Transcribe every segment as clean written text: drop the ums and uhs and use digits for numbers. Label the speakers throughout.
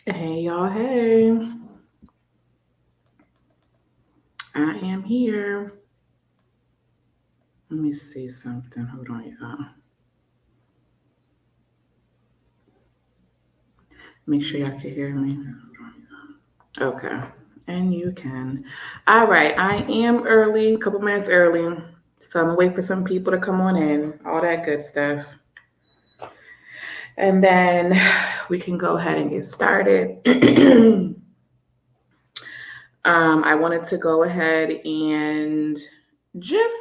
Speaker 1: Hey y'all, hey. I am here. Let me see something. Hold on, y'all. Make sure y'all can hear me. Okay. And you can. All right. I am early, a couple minutes early. So I'm gonna wait for some people to come on in, all that good stuff. And then we can go ahead and get started. I wanted to go ahead and just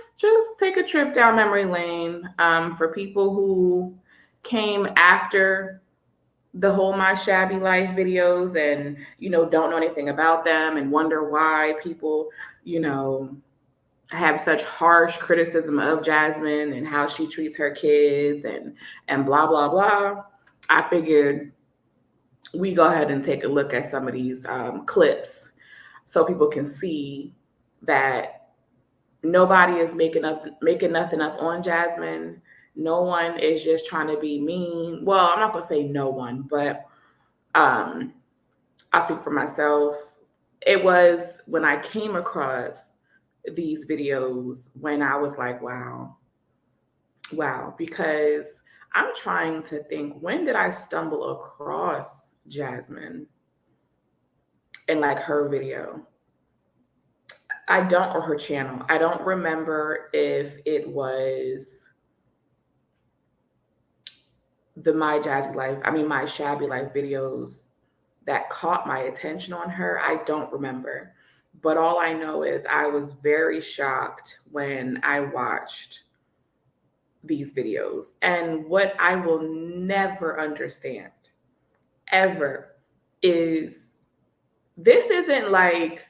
Speaker 1: take a trip down memory lane for people who came after the whole My Shabby Life videos and don't know anything about them and wonder why people you know have such harsh criticism of Jasmine and how she treats her kids and blah blah blah. I figured we go ahead and take a look at some of these clips so people can see that nobody is making nothing up on Jasmine. No one is just trying to be mean. Well, I'm not gonna say no one, but um, I'll speak for myself. It was when I came across these videos when I was like, wow, because I'm trying to think, when did I stumble across Jasmine and like her video? I don't, or her channel. I don't remember if it was the My Shabby Life videos that caught my attention on her. I don't remember. But all I know is I was very shocked when I watched these videos. And what I will never understand, ever, is this isn't like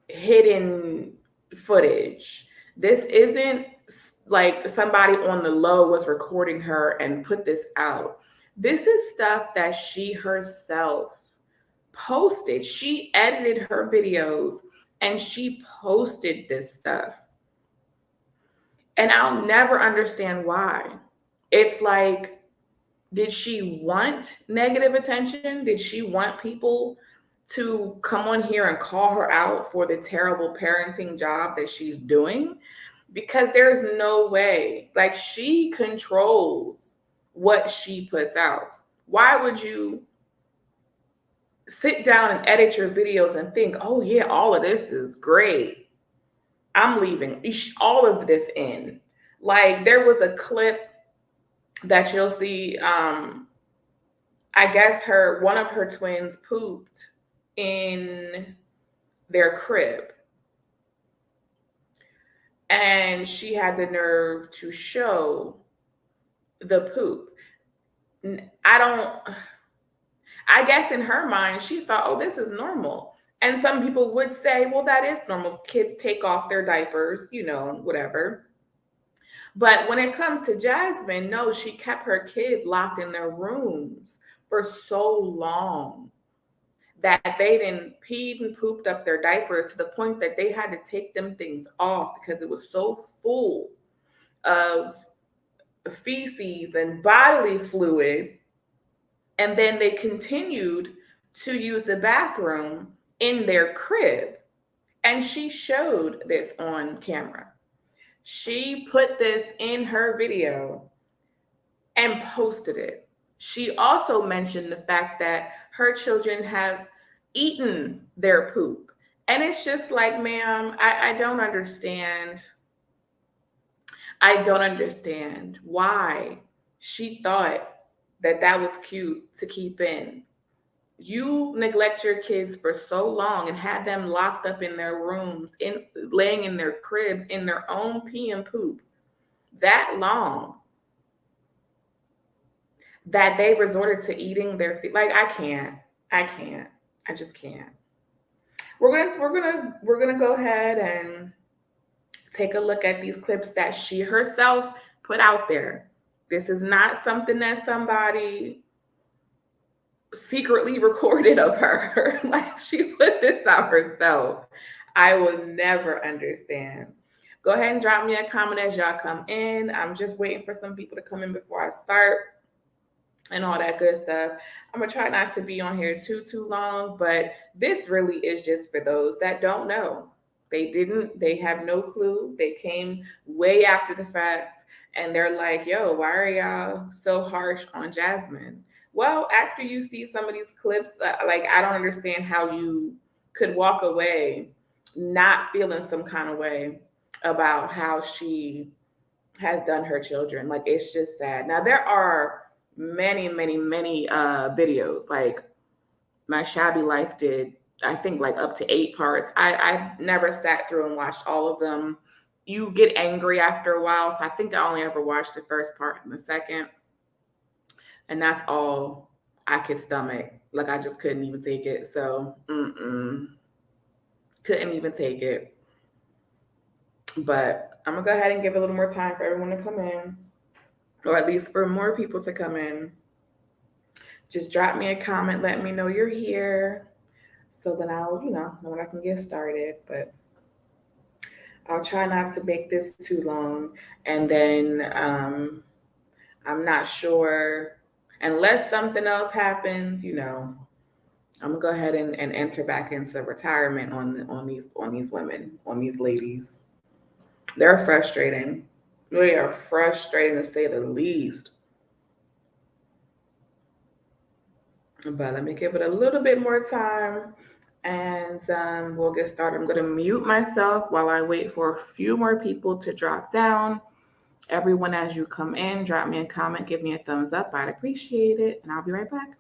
Speaker 1: hidden footage. This isn't like somebody on the low was recording her and put this out. This is stuff that she herself posted. She edited her videos and she posted this stuff. And I'll never understand why. It's like, did she want negative attention? Did she want people to come on here and call her out for the terrible parenting job that she's doing? Because there's no way. Like, she controls what she puts out. Why would you sit down and edit your videos and think, oh, yeah, all of this is great? I'm leaving all of this in. Like, there was a clip that you'll see. I guess one of her twins pooped in their crib, and she had the nerve to show the poop. I don't. I guess in her mind, she thought, oh, this is normal. And some people would say, well, that is normal. Kids take off their diapers, whatever. But when it comes to Jasmine, no, she kept her kids locked in their rooms for so long that they didn't peed and pooped up their diapers to the point that they had to take them things off because it was so full of feces and bodily fluid. And then they continued to use the bathroom in their crib. And she showed this on camera. She put this in her video and posted it. She also mentioned the fact that her children have eaten their poop. And it's just like, ma'am, I don't understand. I don't understand why she thought that that was cute to keep in. You neglect your kids for so long and have them locked up in their rooms, laying in their cribs in their own pee and poop that long, that they resorted to eating their feet. Like, I can't, I just can't. We're gonna go ahead and take a look at these clips that she herself put out there. This is not something that somebody secretly recorded of her. Like, she put this out herself. I will never understand. Go ahead and drop me a comment as y'all come in. I'm just waiting for some people to come in before I start. and all that good stuff. I'm gonna try not to be on here too long, but this really is just for those that don't know. They have no clue. They came way after the fact and they're like, yo, why are y'all so harsh on Jasmine? Well, after you see some of these clips, like, I don't understand how you could walk away not feeling some kind of way about how she has done her children. Like, it's just sad. Now there are many videos. Like, my shabby life did, I think, like up to 8 parts. I never sat through and watched all of them. You get angry after a while, so I think I only ever watched the first part and the second, and that's all I could stomach. Like, I just couldn't even take it. So couldn't even take it. But I'm gonna go ahead and give a little more time for everyone to come in, or at least for more people to come in. Just drop me a comment, let me know you're here, so then I'll, know when I can get started. But I'll try not to make this too long. And then I'm not sure, unless something else happens, I'm gonna go ahead and enter back into retirement on these women, on these ladies. They're frustrating. They are frustrating to say the least. But let me give it a little bit more time and we'll get started. I'm going to mute myself while I wait for a few more people to drop down. Everyone, as you come in, drop me a comment, give me a thumbs up. I'd appreciate it. And I'll be right back.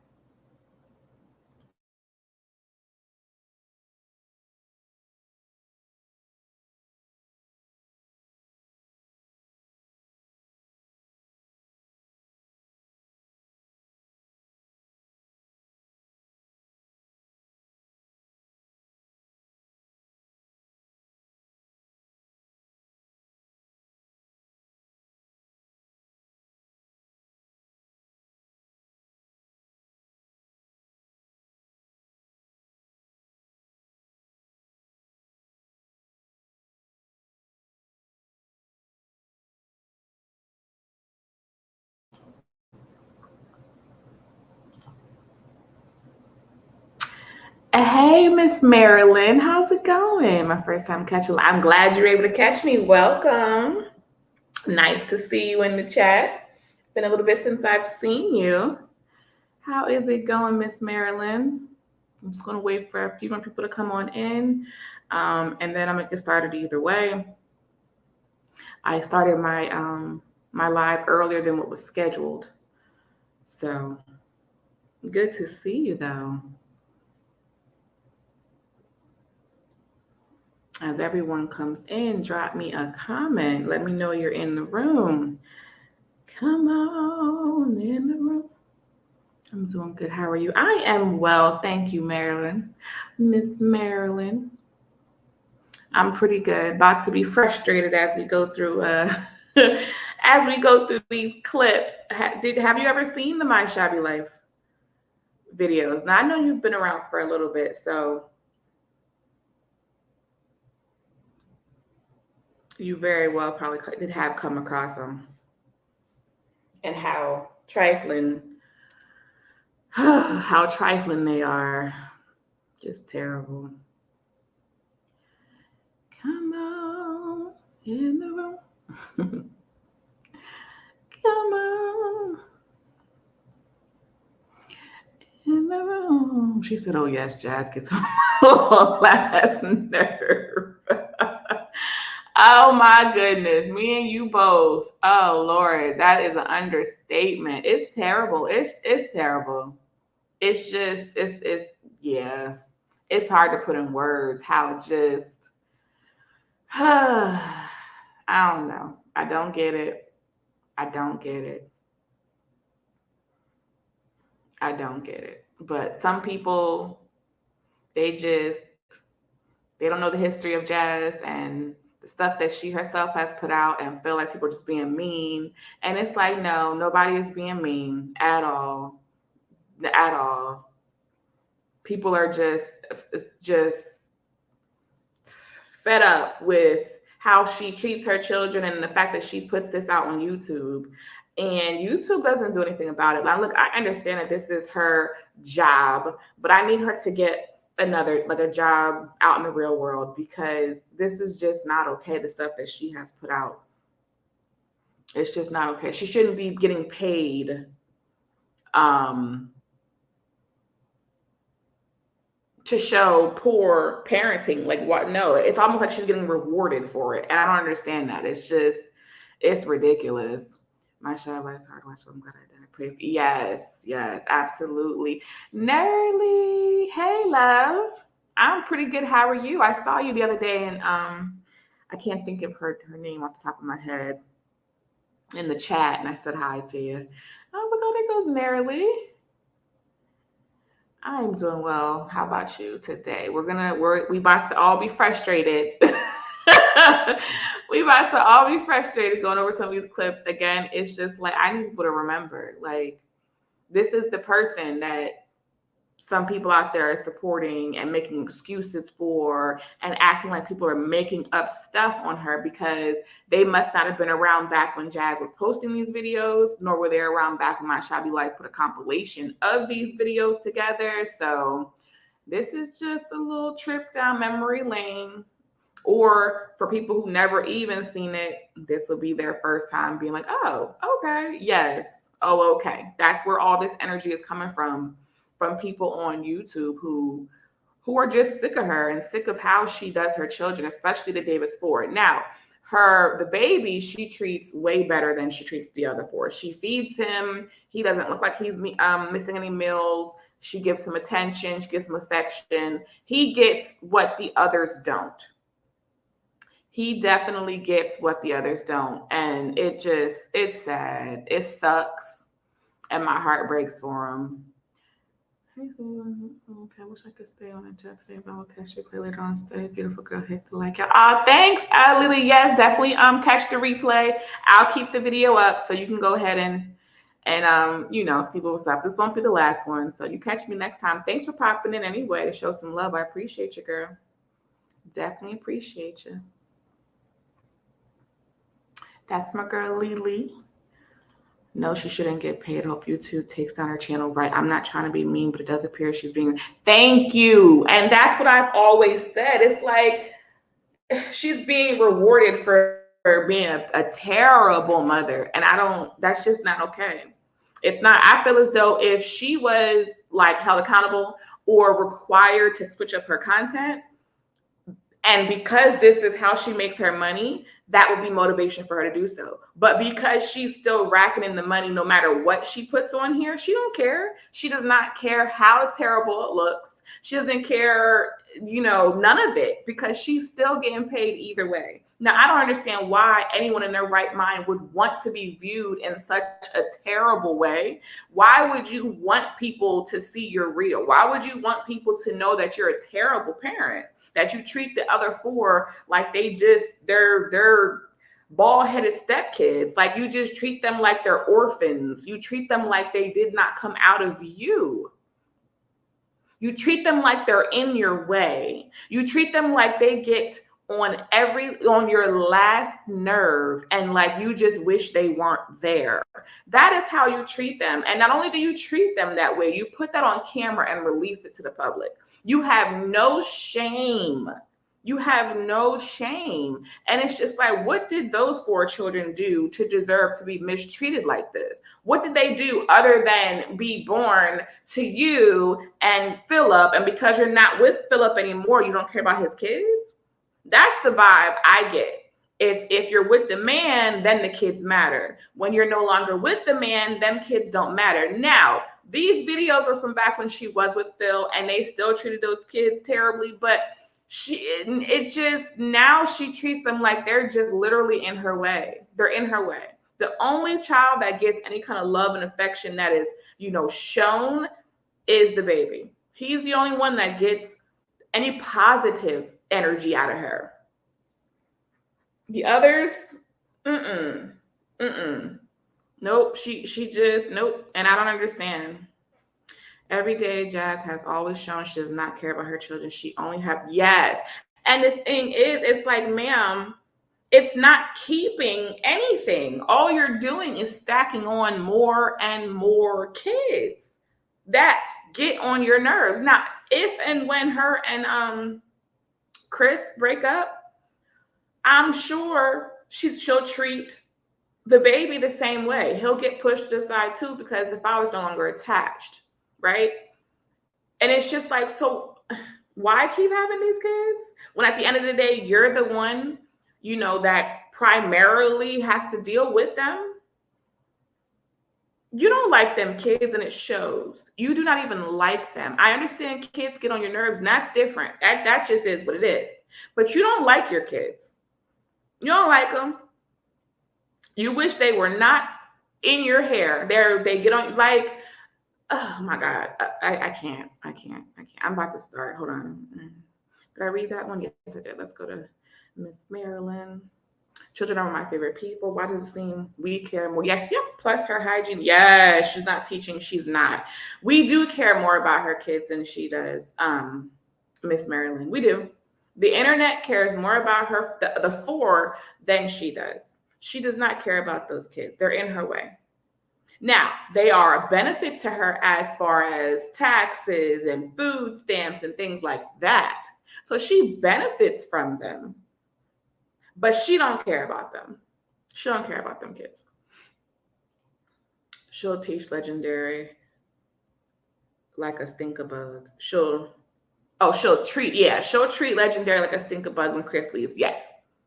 Speaker 1: Hey, Miss Marilyn, how's it going? My first time catching. I'm glad you're able to catch me. Welcome. Nice to see you in the chat. Been a little bit since I've seen you. How is it going, Miss Marilyn? I'm just going to wait for a few more people to come on in, and then I'm going to get started either way. I started my live earlier than what was scheduled, so good to see you, though. As everyone comes in, drop me a comment. Let me know you're in the room. Come on in the room. I'm doing good. How are you? I am well. Thank you, Marilyn. Miss Marilyn. I'm pretty good. About to be frustrated as we go through as we go through these clips. Have you ever seen the My Shabby Life videos? Now, I know you've been around for a little bit, so you very well probably did have come across them, and how trifling they are. Just terrible. Come on in the room. Come on in the room. She said, oh yes, Jazz gets on my last nerve. Oh my goodness, me and you both. Oh Lord, that is an understatement. It's terrible. It's terrible. It's just it's yeah. It's hard to put in words how just I don't know. I don't get it. I don't get it. I don't get it. But some people, they just they don't know the history of Jazz and the stuff that she herself has put out and feel like people are just being mean. And it's like, no, nobody is being mean at all. At all. People are just fed up with how she treats her children and the fact that she puts this out on YouTube. And YouTube doesn't do anything about it. Like, look, I understand that this is her job, but I need her to get another, like a job out in the real world, because this is just not okay. The stuff that she has put out, it's just not okay. She shouldn't be getting paid um, to show poor parenting. Like, what? No, it's almost like she's getting rewarded for it. And I don't understand that. It's ridiculous. My child likes hard watch, so I'm glad I did. I pray. Yes, yes, absolutely. Nerly, hey, love. I'm pretty good. How are you? I saw you the other day, and I can't think of her name off the top of my head in the chat, and I said hi to you. I was like, oh, there goes Nerly. I'm doing well. How about you today? We about to all be frustrated. We about to all be frustrated going over some of these clips. Again, it's just like, I need people to remember, like, this is the person that some people out there are supporting and making excuses for and acting like people are making up stuff on her, because they must not have been around back when Jazz was posting these videos, nor were they around back when My Shabby Life put a compilation of these videos together. So this is just a little trip down memory lane. Or for people who never even seen it, this will be their first time being like, oh, okay, yes, oh, okay. That's where all this energy is coming from people on YouTube who are just sick of her and sick of how she does her children, especially the Davis Ford. Now, the baby, she treats way better than she treats the other four. She feeds him. He doesn't look like he's missing any meals. She gives him attention. She gives him affection. He gets what the others don't. He definitely gets what the others don't. And it's sad. It sucks. And my heart breaks for him. Okay, I wish I could stay on and just stay, but I'll catch replay later on. Stay beautiful girl, hit the like. Thanks, Lily. Yes, definitely catch the replay. I'll keep the video up so you can go ahead and see what was up. This won't be the last one. So you catch me next time. Thanks for popping in anyway to show some love. I appreciate you, girl. Definitely appreciate you. That's my girl, Lily. No, she shouldn't get paid. Hope YouTube takes down her channel. Right. I'm not trying to be mean, but it does appear she's being. Thank you. And that's what I've always said. It's like she's being rewarded for being a terrible mother. And that's just not okay. It's not. I feel as though if she was like held accountable or required to switch up her content, and because this is how she makes her money, that would be motivation for her to do so. But because she's still racking in the money, no matter what she puts on here, she don't care. She does not care how terrible it looks. She doesn't care, none of it, because she's still getting paid either way. Now, I don't understand why anyone in their right mind would want to be viewed in such a terrible way. Why would you want people to see you're real? Why would you want people to know that you're a terrible parent? That you treat the other four like they're bald-headed stepkids. Like you just treat them like they're orphans. You treat them like they did not come out of you. You treat them like they're in your way. You treat them like they get on your last nerve, and like you just wish they weren't there. That is how you treat them. And not only do you treat them that way, you put that on camera and release it to the public. You have no shame. You have no shame. And it's just like, what did those four children do to deserve to be mistreated like this? What did they do other than be born to you and Philip? And because you're not with Philip anymore, you don't care about his kids? That's the vibe I get. It's if you're with the man, then the kids matter. When you're no longer with the man, then kids don't matter. Now, these videos were from back when she was with Phil, and they still treated those kids terribly, but now she treats them like they're just literally in her way. They're in her way. The only child that gets any kind of love and affection that is, shown is the baby. He's the only one that gets any positive energy out of her. The others, nope. She just, nope. And I don't understand. Every day, Jazz has always shown she does not care about her children. She only yes. And the thing is, it's like, ma'am, It's not keeping anything. All you're doing is stacking on more and more kids that get on your nerves. Now, if and when her and Chris break up, I'm sure she'll treat the baby the same way. He'll get pushed aside too because the father's no longer attached, right? And it's just like, so why keep having these kids when at the end of the day you're the one, that primarily has to deal with them? You don't like them kids and it shows. You do not even like them. I understand kids get on your nerves and that's different. That just is what it is. But you don't like your kids. You don't like them. You wish they were not in your hair. They get on like, oh my God. I can't. I'm about to start. Hold on. Did I read that one? Yes, I did. Let's go to Miss Marilyn. Children are my favorite people. Why does it seem we care more? Yes, yep. Plus her hygiene. Yes, she's not teaching. She's not. We do care more about her kids than she does, Miss Marilyn. We do. The internet cares more about her, the four, than she does. She does not care about those kids. They're in her way. Now, they are a benefit to her as far as taxes and food stamps and things like that. So she benefits from them, but she don't care about them. She don't care about them kids. She'll teach Legendary like a stinkabug. She'll treat Legendary like a stinkabug when Chris leaves. Yes.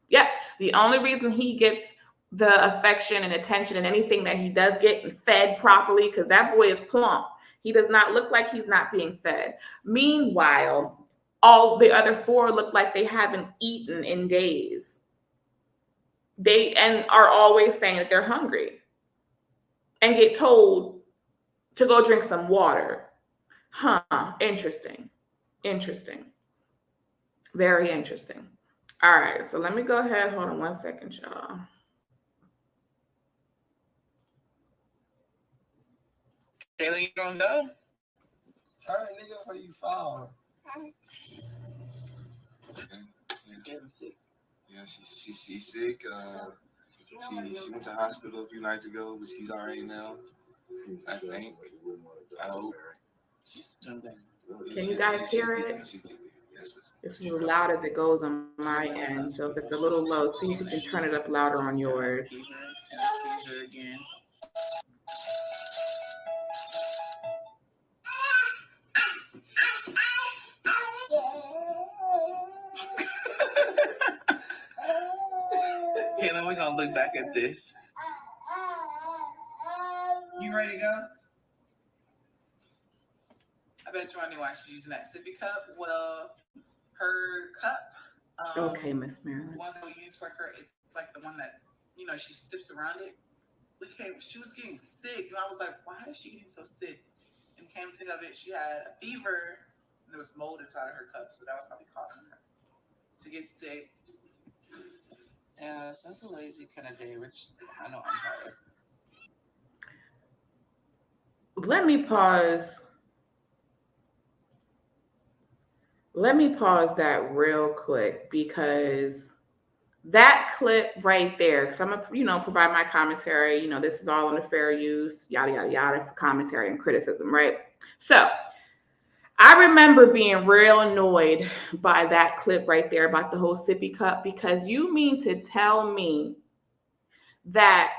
Speaker 1: Yep. The only reason he gets the affection and attention and anything that he does get and fed properly, because that boy is plump. He does not look like he's not being fed. Meanwhile, all the other four look like they haven't eaten in days. They are always saying that they're hungry and get told to go drink some water. Interesting. Very interesting. All right, so let me go ahead. Hold on 1 second, y'all.
Speaker 2: Taylor, you don't go?
Speaker 3: Turn nigga before you fall.
Speaker 2: Taylor's sick.
Speaker 3: Yeah, she's sick. She went to the hospital a few nights ago, but she's all right now. I think. I hope.
Speaker 2: She's doing better.
Speaker 1: Can you guys hear it? It's as loud as it goes on my end. So if it's a little low, see if you can turn it up louder on yours.
Speaker 2: Anesthesia again. Taylor, we're gonna look back at this. You ready to go? I bet you I knew why she's using that sippy cup. Well, her cup.
Speaker 1: Okay, Miss Marilyn.
Speaker 2: One that we use for her, it's like the one that she sips around it. She was getting sick, and I was like, why is she getting so sick? And came to think of it, she had a fever, and there was mold inside of her cup, so that was probably causing her to get sick. Yeah, so that's a lazy kind of day, which I know I'm tired.
Speaker 1: Let me pause that real quick because that clip right there, because I'm gonna provide my commentary. This is all under fair use, yada yada yada, for commentary and criticism, right? So I remember being real annoyed by that clip right there about the whole sippy cup, because you mean to tell me that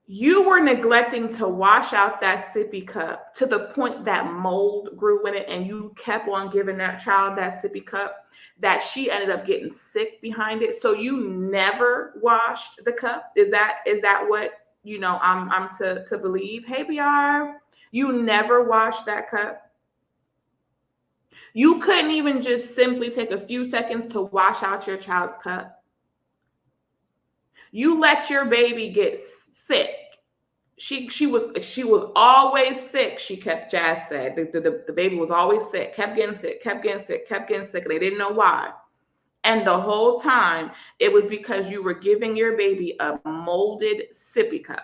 Speaker 1: you were neglecting to wash out that sippy cup to the point that mold grew in it, and you kept on giving that child that sippy cup, that she ended up getting sick behind it. So you never washed the cup? Is that what I'm to believe? Hey, BR, you never washed that cup? You couldn't even just simply take a few seconds to wash out your child's cup? You let your baby get sick. She was always sick. Jazz said the baby was always sick, kept getting sick, and they didn't know why. And the whole time it was because you were giving your baby a molded sippy cup,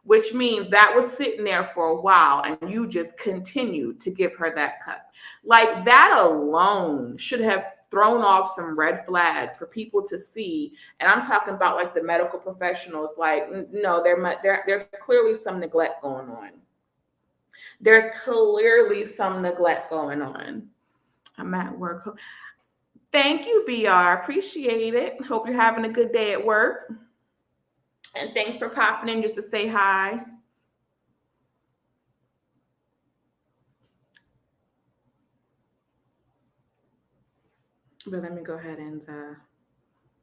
Speaker 1: which means that was sitting there for a while and you just continued to give her that cup. Like, that alone should have thrown off some red flags for people to see. And I'm talking about like the medical professionals. Like, no, there's clearly some neglect going on. There's clearly some neglect going on. I'm at work. Thank you, BR. Appreciate it. Hope you're having a good day at work. And thanks for popping in just to say hi. But let me go ahead and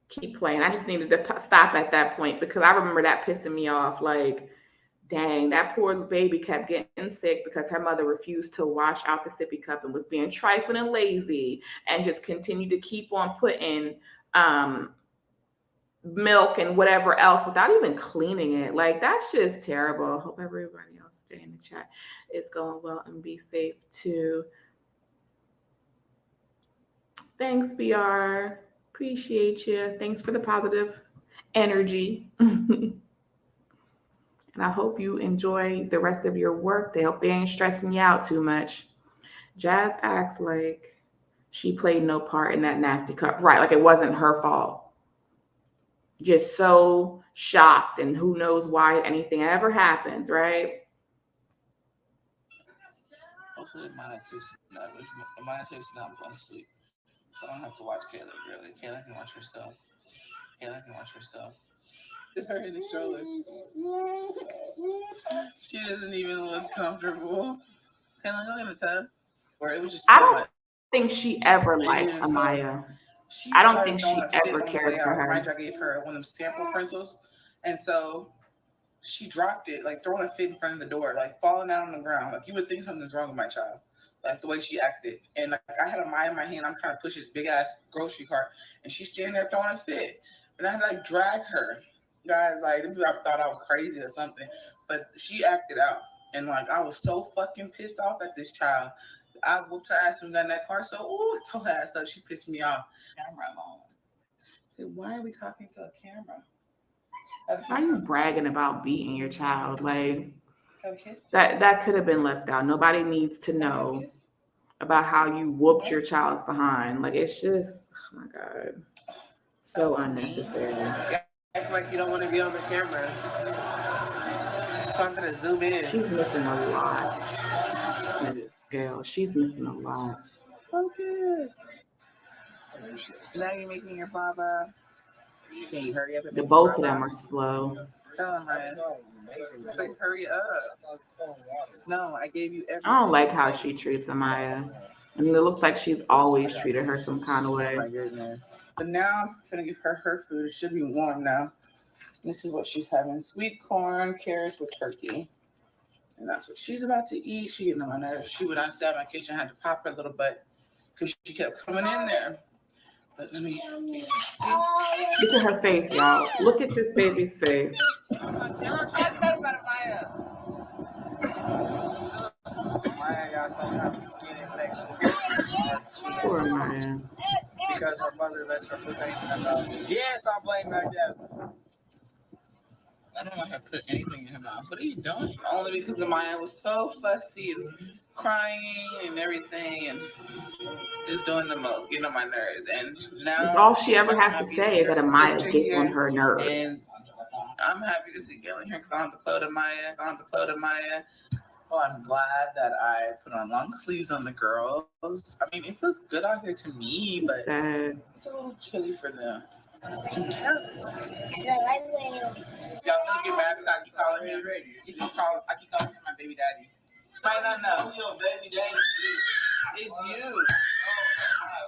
Speaker 1: keep playing. I just needed to stop at that point because I remember that pissing me off. Like, dang, that poor baby kept getting sick because her mother refused to wash out the sippy cup and was being trifling and lazy and just continued to keep on putting milk and whatever else without even cleaning it. Like, that's just terrible. Hope everybody else stay in the chat is going well and be safe too. Thanks, BR. Appreciate you. Thanks for the positive energy. And I hope you enjoy the rest of your work. I hope they ain't stressing you out too much. Jazz acts like she played no part in that nasty cup. Right, like it wasn't her fault. Just so shocked, and who knows why anything ever happens, right?
Speaker 2: Hopefully mine takes not going to sleep. So I don't have to watch Kayla, really. Kayla can watch herself. Her in the stroller. She doesn't even look comfortable. Kayla, go in the tub. Or it was just so
Speaker 1: I don't
Speaker 2: much.
Speaker 1: think she ever liked Amaya. I don't think she ever cared for her.
Speaker 2: Mind you, I gave her one of them sample pencils. And so she dropped it, like throwing a fit in front of the door, like falling out on the ground. Like you would think something's wrong with my child. Like the way she acted. And like I had a Maya in my hand, I'm trying to push this big ass grocery cart, and she's standing there throwing a fit. And I had to like drag her. Guys, like I thought I was crazy or something. But she acted out. And like I was so fucking pissed off at this child. I whooped her ass when we got in that car. So I told her ass up. She pissed me off. Camera on. I said, why are we talking to a camera?
Speaker 1: Why are you bragging about beating your child? Like that could have been left out. Nobody needs to know about how you whooped your child's behind. Like it's just, oh my God, so unnecessary.
Speaker 2: Act like you don't want to be on the camera. So I'm gonna zoom in.
Speaker 1: She's missing a lot. Girl, she's missing a lot.
Speaker 2: Focus. Now you're making your baba. Can you hurry up and
Speaker 1: The both of them are slow.
Speaker 2: Tell him, Ryan. It's like, hurry up. No, I gave you everything.
Speaker 1: I don't like how she treats Amaya. I mean, it looks like she's always treated her some kind of way.
Speaker 2: Oh my goodness. But now I'm gonna give her food. It should be warm now. This is what she's having: sweet corn, carrots with turkey. And that's what she's about to eat. She getting on my nerves. She would not stay at my kitchen. I had to pop her little butt because she kept coming in there. But let me see.
Speaker 1: Look at her face, y'all. Look at this baby's face.
Speaker 2: I'm trying to tell about Maya. Maya got some kind of skin infection.
Speaker 1: Poor Maya.
Speaker 2: Because her mother lets her put things in her mouth. Yeah, stop playing back there. I don't want her to put anything in her mouth. What are you doing? Only because the Maya was so fussy and crying and everything and just doing the most, getting on my nerves. And now
Speaker 1: that's all she ever has to say is that Amaya gets on her nerves.
Speaker 2: And I'm happy to see Gail in here because I don't have to play with Maya. Well, I'm glad that I put on long sleeves on the girls. I mean, it feels good out here to me, but it's a little chilly for them. Y'all don't get mad because I keep calling him. I keep calling him my baby daddy. Might not know. Who your baby daddy is? It's you.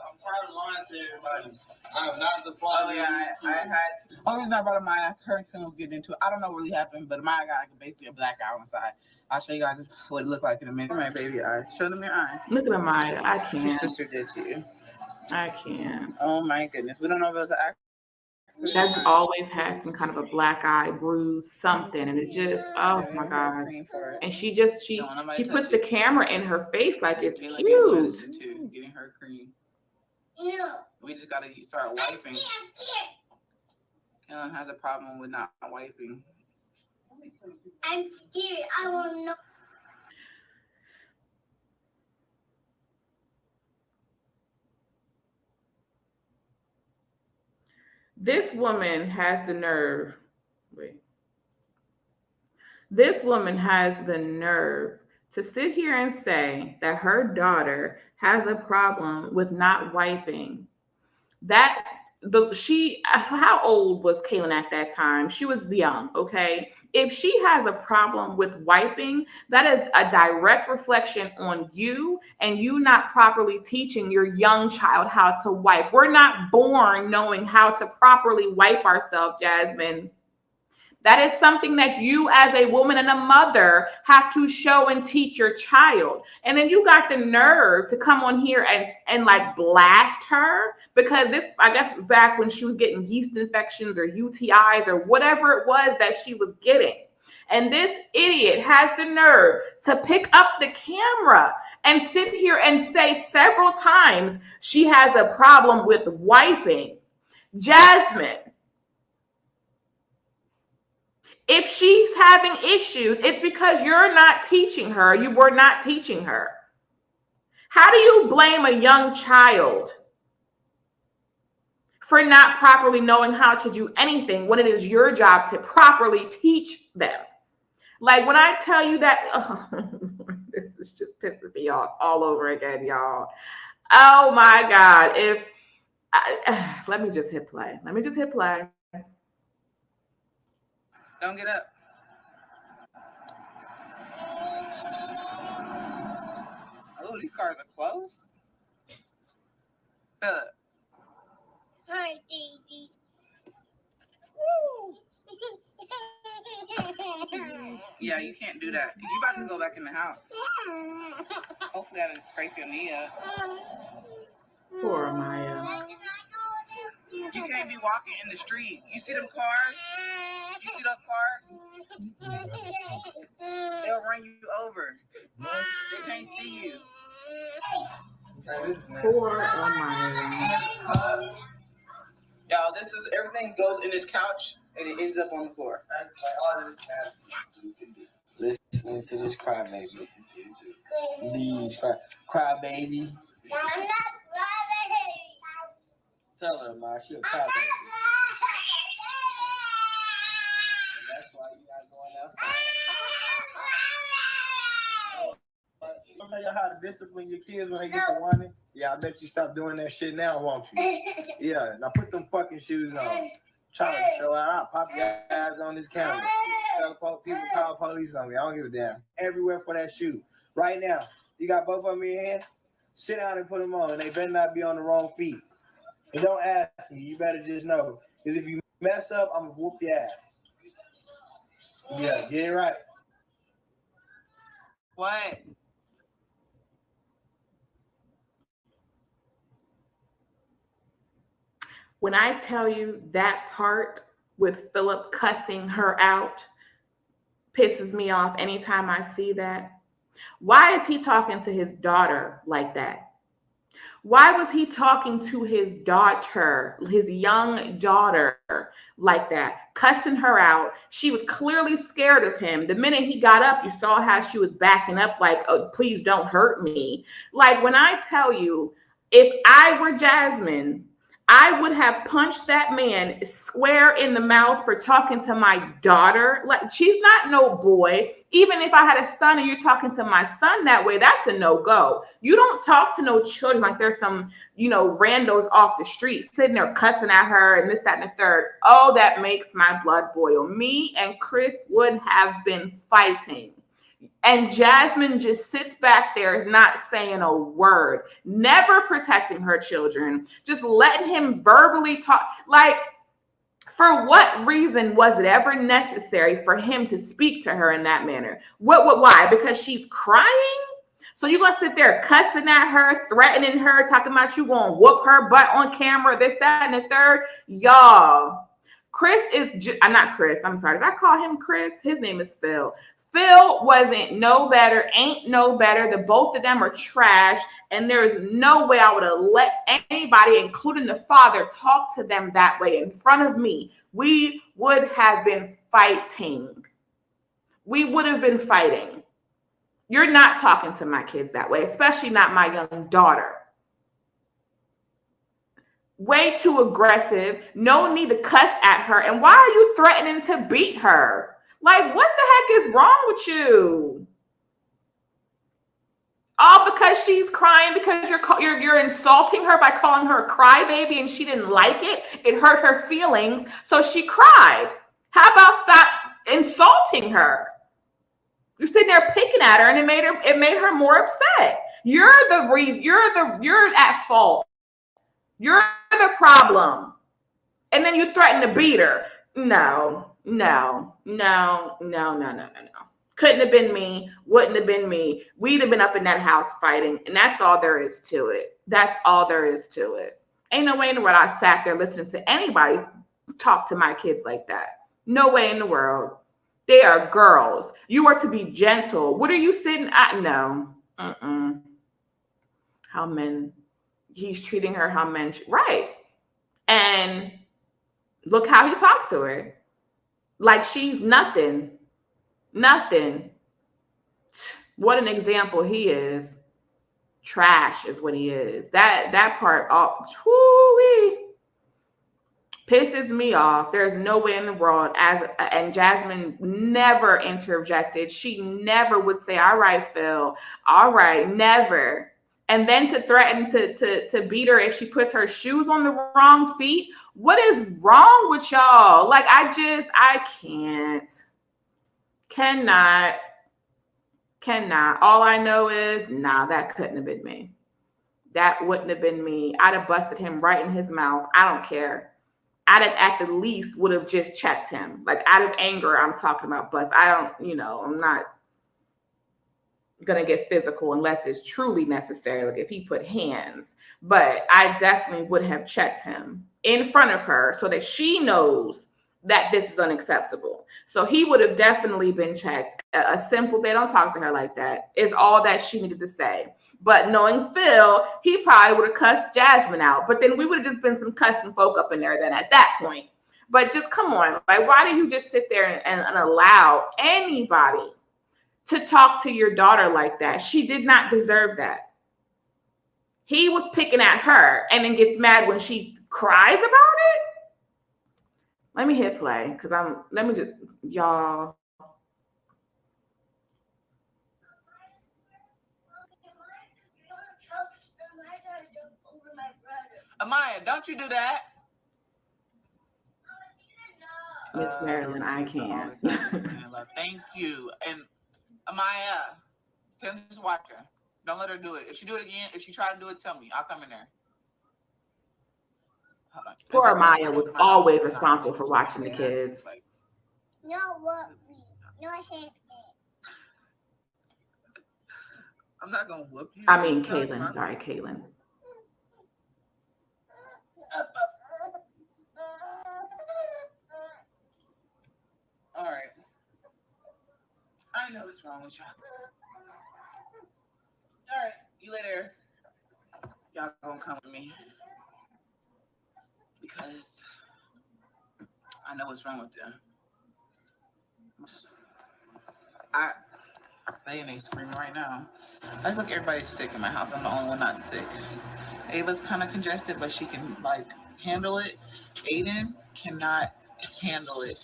Speaker 2: I'm tired of lying to everybody. I'm not the father. Oh, yeah, I had. Only reason I brought up Maya, her and Kim was getting into it. I don't know what really happened, but Maya got like basically a black eye on the side. I'll show you guys what it looked like in a minute. My baby eye. Show them your eye.
Speaker 1: Look at Maya. I can't.
Speaker 2: Your sister did to you.
Speaker 1: I can't.
Speaker 2: Oh my goodness. We don't know if it was an accident.
Speaker 1: That's always had some kind of a black eye, bruise, something, and it just, oh my God. And she puts the camera in her face like it's cute.
Speaker 2: Getting her cream. Yeah. We just gotta start wiping. Ellen has a problem with not wiping.
Speaker 4: I'm scared. I won't know.
Speaker 1: This woman has the nerve. Wait. This woman has the nerve to sit here and say that her daughter has a problem with not wiping. That how old was Kaylin at that time? She was young, okay? If she has a problem with wiping, that is a direct reflection on you and you not properly teaching your young child how to wipe. We're not born knowing how to properly wipe ourselves, Jasmine. That is something that you, as a woman and a mother, have to show and teach your child. And then you got the nerve to come on here and like blast her because this, I guess, back when she was getting yeast infections or UTIs or whatever it was that she was getting. And this idiot has the nerve to pick up the camera and sit here and say several times she has a problem with wiping. Jasmine, if she's having issues, it's because you're not teaching her. You were not teaching her. How do you blame a young child for not properly knowing how to do anything when it is your job to properly teach them? Like when I tell you that, oh, this is just pissing me off all over again, y'all. Oh my God. Let me just hit play.
Speaker 2: Don't get up. Oh, these cars are close. Philip.
Speaker 4: Hi, Daisy.
Speaker 2: Yeah, you can't do that. You about to go back in the house. Hopefully I didn't scrape your knee up.
Speaker 1: Poor Maya.
Speaker 2: You can't be walking in the street. You see them cars? You see those cars? They'll run you over. They can't see you.
Speaker 1: Poor Maya.
Speaker 2: Y'all, this is everything goes in this couch and it ends up on the floor.
Speaker 3: Listening to this crybaby. Please cry baby.
Speaker 4: I'm not crybaby.
Speaker 3: Tell her, Ma, she a crybaby. That's why you're not going outside. I'll tell you how to discipline your kids when they get to whining. Yeah, I bet you stop doing that shit now, won't you? Yeah, now put them fucking shoes on. Trying to show out. I'll pop your ass on this camera. Tell people call police on me. I don't give a damn. Everywhere for that shoe. Right now. You got both of them in your hand? Sit down and put them on. And they better not be on the wrong feet. And don't ask me. You better just know. Because if you mess up, I'm going to whoop your ass. Yeah, get it right.
Speaker 2: What?
Speaker 1: When I tell you that part with Philip cussing her out pisses me off anytime I see that. Why is he talking to his daughter like that? Why was he talking to his daughter, his young daughter, like that, cussing her out? She was clearly scared of him. The minute he got up, you saw how she was backing up like, oh, please don't hurt me. Like when I tell you, if I were Jasmine, I would have punched that man square in the mouth for talking to my daughter. Like she's not no boy. Even if I had a son and you're talking to my son that way, that's a no-go. You don't talk to no children like there's some, randos off the street sitting there cussing at her and this, that, and the third. Oh, that makes my blood boil. Me and Chris would have been fighting. And Jasmine just sits back there not saying a word, never protecting her children, just letting him verbally talk. Like, for what reason was it ever necessary for him to speak to her in that manner? Why? Because she's crying? So you're going to sit there cussing at her, threatening her, talking about you going to whoop her butt on camera, this, that, and the third? Y'all, Chris is, not Chris, I'm sorry. Did I call him Chris? His name is Phil. Phil wasn't no better, ain't no better. The both of them are trash. And there is no way I would have let anybody, including the father, talk to them that way in front of me. We would have been fighting. We would have been fighting. You're not talking to my kids that way, especially not my young daughter. way too aggressive. No need to cuss at her. And why are you threatening to beat her? Like, what the heck is wrong with you? All because she's crying because you're insulting her by calling her a crybaby and she didn't like it. It hurt her feelings, so she cried. How about stop insulting her? You're sitting there picking at her, and it made her more upset. You're the reason. You're at fault. You're the problem. And then you threaten to beat her. No. Couldn't have been me. Wouldn't have been me. We'd have been up in that house fighting. And that's all there is to it. That's all there is to it. Ain't no way in the world I sat there listening to anybody talk to my kids like that. No way in the world. They are girls. You are to be gentle. What are you sitting at? No. How men, he's treating her how men, right. And look how he talked to her. Like she's nothing. Nothing. What an example he is. Trash is what he is. That part pisses me off. There's no way in the world. And Jasmine never interjected. She never would say, all right, Phil. All right, never. And then to threaten to beat her if she puts her shoes on the wrong feet. What is wrong with y'all? Like, I can't. Cannot. All I know is, that couldn't have been me. That wouldn't have been me. I'd have busted him right in his mouth. I don't care. I'd have at the least would have just checked him. Like, out of anger, I'm talking about bust. I'm not going to get physical unless it's truly necessary. Like if he put hands, but I definitely would have checked him in front of her so that she knows that this is unacceptable. So he would have definitely been checked. A simple, they don't talk to her like that, is all that she needed to say. But knowing Phil, he probably would have cussed Jasmine out. But then we would have just been some cussing folk up in there then at that point. But just come on. Like, why do you just sit there and allow anybody to talk to your daughter like that? She did not deserve that. He was picking at her and then gets mad when she cries about it. Let me hit play because y'all.
Speaker 2: Amaya, don't you do that.
Speaker 1: Miss Marilyn, I can't.
Speaker 2: Thank you. And Amaya, just watch her. Don't let her do it. If she do it again, if she try to do it, tell me. I'll come in there.
Speaker 1: Poor Amaya was always responsible for watching the kids.
Speaker 4: No, what? No,
Speaker 2: I'm not gonna whoop you.
Speaker 1: I mean, Kaylin. Sorry, Kaylin.
Speaker 2: All right. I know what's wrong with y'all. All right, you lay there. Y'all gonna come with me because I know what's wrong with them. They ain't screaming right now. I feel like everybody's sick in my house. I'm the only one not sick. Ava's kind of congested, but she can handle it. Aiden cannot handle it.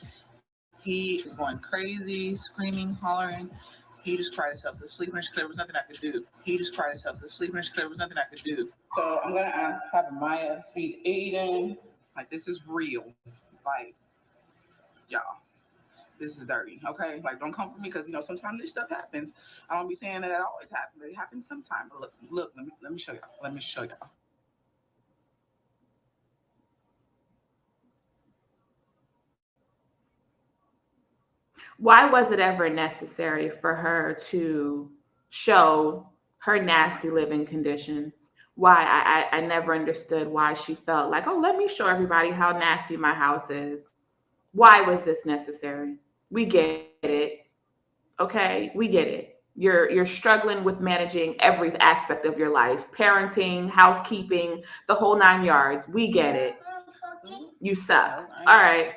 Speaker 2: He is going crazy, screaming, hollering. He just cried himself to sleep in his crib. There was nothing I could do. There was nothing I could do. So I'm gonna have Maya feed Aiden. This is real. Y'all, this is dirty. Okay, don't come for me because sometimes this stuff happens. I don't be saying that it always happens. It happens sometimes. But look. Let me show y'all.
Speaker 1: Why was it ever necessary for her to show her nasty living conditions? Why? I never understood why she felt like, oh, let me show everybody how nasty my house is. Why was this necessary? We get it. Okay, we get it. You're struggling with managing every aspect of your life, parenting, housekeeping, the whole 9 yards. We get it. You suck. All right.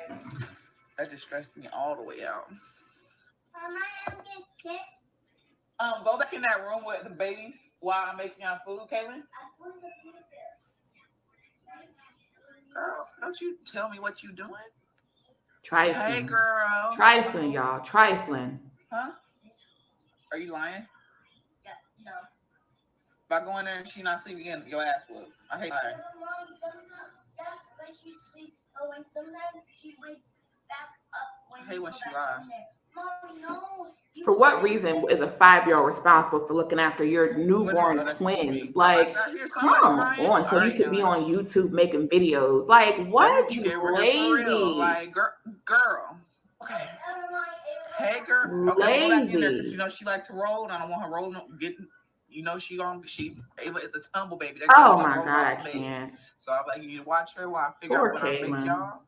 Speaker 2: That just stressed me all the way out.
Speaker 4: Mama,
Speaker 2: go back in that room with the babies while I'm making y'all food, Kaylin. Girl, don't you tell me what you doing.
Speaker 1: Trifling.
Speaker 2: Hey, girl.
Speaker 1: Trifling, y'all. Trifling.
Speaker 2: Huh? Are you lying?
Speaker 4: Yeah, no.
Speaker 2: If I go in there and she not sleeping again, your ass will. I hate her.
Speaker 4: Mommy, sometimes, yeah, when she sleeps, or when sometimes she wakes back up when
Speaker 2: I hate
Speaker 4: you
Speaker 2: when
Speaker 4: go
Speaker 2: she
Speaker 4: back
Speaker 2: lie.
Speaker 4: in there. Mommy, no. You
Speaker 1: For what
Speaker 4: can't.
Speaker 1: reason is a 5-year-old responsible for looking after your newborn
Speaker 2: That's
Speaker 1: twins?
Speaker 2: TV.
Speaker 1: Like,
Speaker 2: I hear
Speaker 1: come
Speaker 2: somebody crying.
Speaker 1: on. So
Speaker 2: All
Speaker 1: you
Speaker 2: right,
Speaker 1: could be
Speaker 2: Helen.
Speaker 1: on YouTube making videos. Like, what?
Speaker 2: You
Speaker 1: You
Speaker 2: get rid of for real.
Speaker 1: lazy.
Speaker 2: Like, girl. Okay. Hey, girl. Okay, don't go back in there because you know she like to roll, and I don't want her rolling. Getting, you know she Ava is a tumble baby. That girl
Speaker 1: Oh
Speaker 2: gonna
Speaker 1: my
Speaker 2: roll
Speaker 1: God,
Speaker 2: off
Speaker 1: I
Speaker 2: the bed.
Speaker 1: can't.
Speaker 2: So I'm like, you need to watch her while I figure
Speaker 1: Poor
Speaker 2: out what I make
Speaker 1: Caitlin.
Speaker 2: y'all.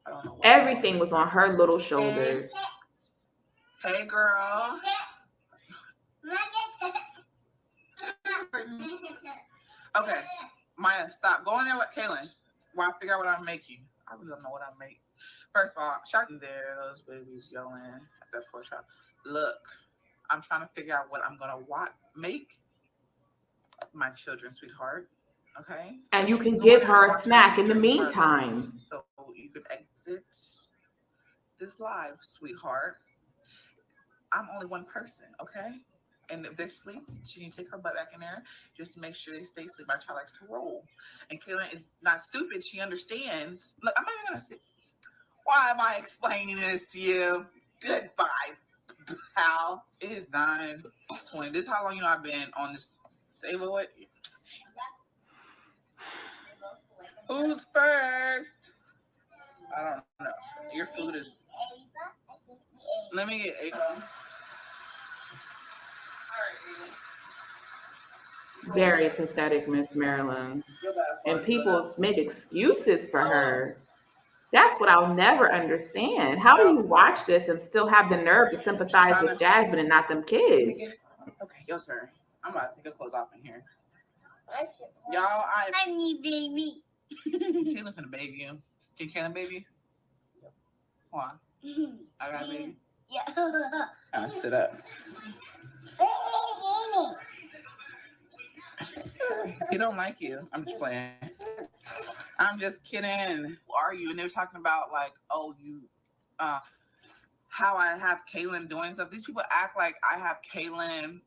Speaker 2: I don't know what
Speaker 1: Everything was on her little shoulders.
Speaker 2: Hey, girl. Okay, Maya, stop. Go in there with Kaylin while I figure out what I make you. I really don't know what I make. First of all, shout out there, those babies yelling at that poor child. Look, I'm trying to figure out what I'm gonna make my children, sweetheart. Okay.
Speaker 1: And you can
Speaker 2: Go
Speaker 1: give
Speaker 2: in there
Speaker 1: her
Speaker 2: and
Speaker 1: a
Speaker 2: watch
Speaker 1: snack in the
Speaker 2: sister and brother.
Speaker 1: meantime.
Speaker 2: So you could exit this live, sweetheart. I'm only one person, okay? And if they're asleep, she needs to take her butt back in there just to make sure they stay asleep. My child likes to roll. And Kaylin is not stupid. She understands. Look, I'm not even going to say, why am I explaining this to you? Goodbye, pal. It is 9:20. This is how long you know I've been on this. Say what? Who's first? I don't know. Your food is. Let me get Ava.
Speaker 1: Very pathetic, Miss Marilyn. And people make excuses for her. That's what I'll never understand. How do you watch this and still have the nerve to sympathize with Jasmine and not them kids?
Speaker 2: Okay, your turn. I'm about to take your clothes off in here. Y'all, I
Speaker 4: need baby.
Speaker 2: Kaylin finna baby you. Can Kaylin baby? Come on. I got a baby.
Speaker 4: Yeah.
Speaker 2: Sit up. He don't like you. I'm just playing. I'm just kidding. Who are you? And they were talking about like, oh, you, how I have Kaylin doing stuff. These people act like I have Kaylin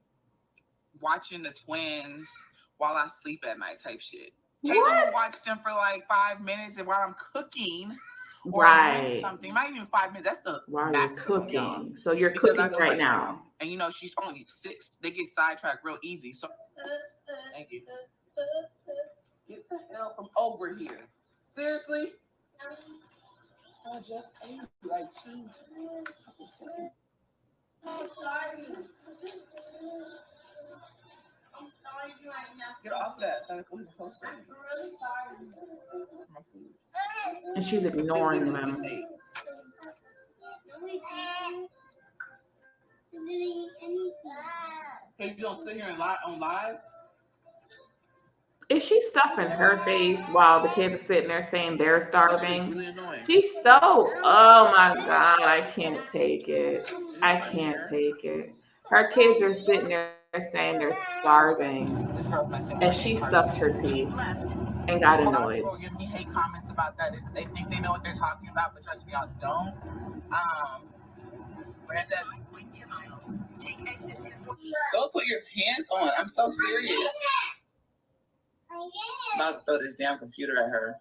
Speaker 2: watching the twins while I sleep at night type shit. Kaylin will watch them for like 5 minutes and while I'm cooking or doing something. Not even 5 minutes. That's the
Speaker 1: While
Speaker 2: maximum,
Speaker 1: you're cooking.
Speaker 2: y'all.
Speaker 1: So you're
Speaker 2: Because
Speaker 1: cooking right now.
Speaker 2: And you know, she's only 6. They get sidetracked real easy. So thank you. Get the hell from over here. Seriously? I just ate like 2 couple seconds.
Speaker 4: I'm sorry. I'm sorry right now.
Speaker 2: Get off of that. I'm really
Speaker 4: sorry.
Speaker 2: My food.
Speaker 1: And she's ignoring them.
Speaker 2: Hey, you don't sit here and lie on live?
Speaker 1: Is she stuffing her face while the kids are sitting there saying they're starving?
Speaker 2: Really annoying.
Speaker 1: She's so, oh my God, I can't take it. I can't take it. Her kids are sitting there saying they're starving. And she stuffed her teeth and got annoyed.
Speaker 2: People give me hate comments about that. They think they know what they're talking about, but trust me, y'all don't. Where's that? 2 miles. Take exit 2. Go put your pants on. I'm so serious. I'm about to throw this damn computer at her.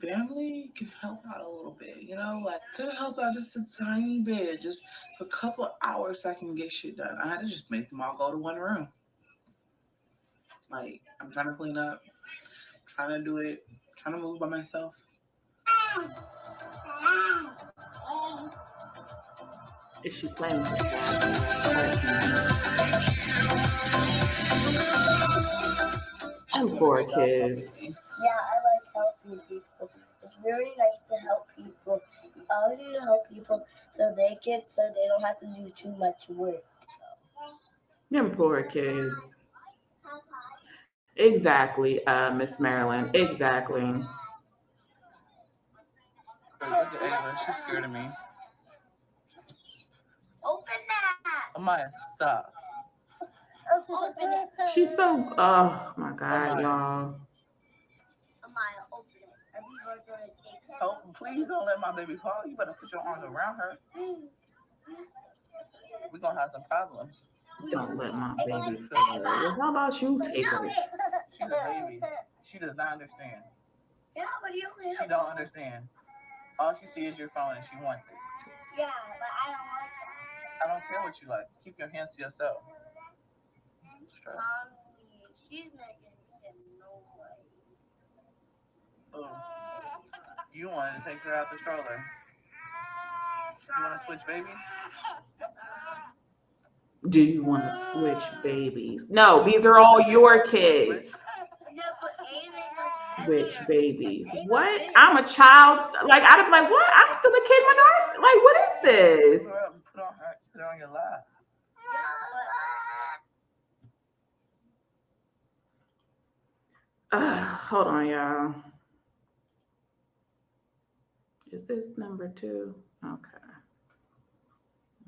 Speaker 2: Family can help out a little bit, you know? Like, could help out just a tiny bit, just for a couple of hours so I can get shit done. I had to just make them all go to one room. Like, I'm trying to clean up, trying to do it, trying to move by myself.
Speaker 1: Is she playing with them poor kids.
Speaker 4: Yeah, I like helping people. It's very nice to help people. I always need to help people so they don't have to do too much work.
Speaker 1: Them poor kids. Exactly, Miss Marilyn. Exactly.
Speaker 2: Look at Ava. She's scared of me.
Speaker 4: Open that.
Speaker 2: I might stop.
Speaker 4: Open it.
Speaker 1: She's so, oh my God, y'all.
Speaker 4: Amaya, open
Speaker 2: Help, please don't let my baby fall. You better put your arms around her. We're gonna have some problems.
Speaker 1: Don't let my baby fall. Well, how about you take her?
Speaker 2: She's a baby. She does not understand.
Speaker 4: Yeah, but you don't
Speaker 2: She don't understand. All she sees is your phone and she wants it.
Speaker 4: Yeah, but I don't like that.
Speaker 2: I don't care what you like. Keep your hands to yourself. Sure.
Speaker 4: Mommy, she's making it no way.
Speaker 2: Oh. You wanted to take her out the stroller. You want to switch babies?
Speaker 1: Do you want to switch babies? No, these are all your kids.
Speaker 4: No, but Aiden
Speaker 1: Switch babies. What? I'm a child. Like, I'd be like, what? I'm still a kid minority. Like, what is this?
Speaker 2: Put on her, sit her on your lap.
Speaker 1: Hold on, y'all. Is this number 2? Okay.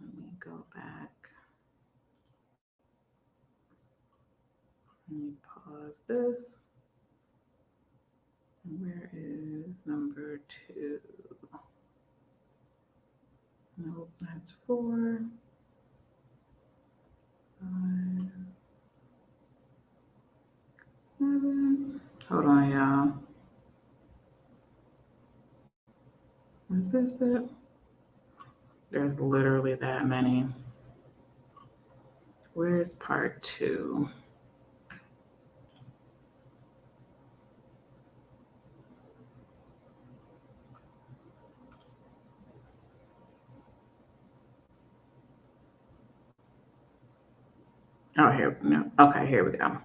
Speaker 1: Let me go back. Let me pause this. Where is number 2? Nope, that's 4. 5, 7. Hold on, y'all. Is this it? There's literally that many. Where's part 2? Oh, here. No. Okay, here we go.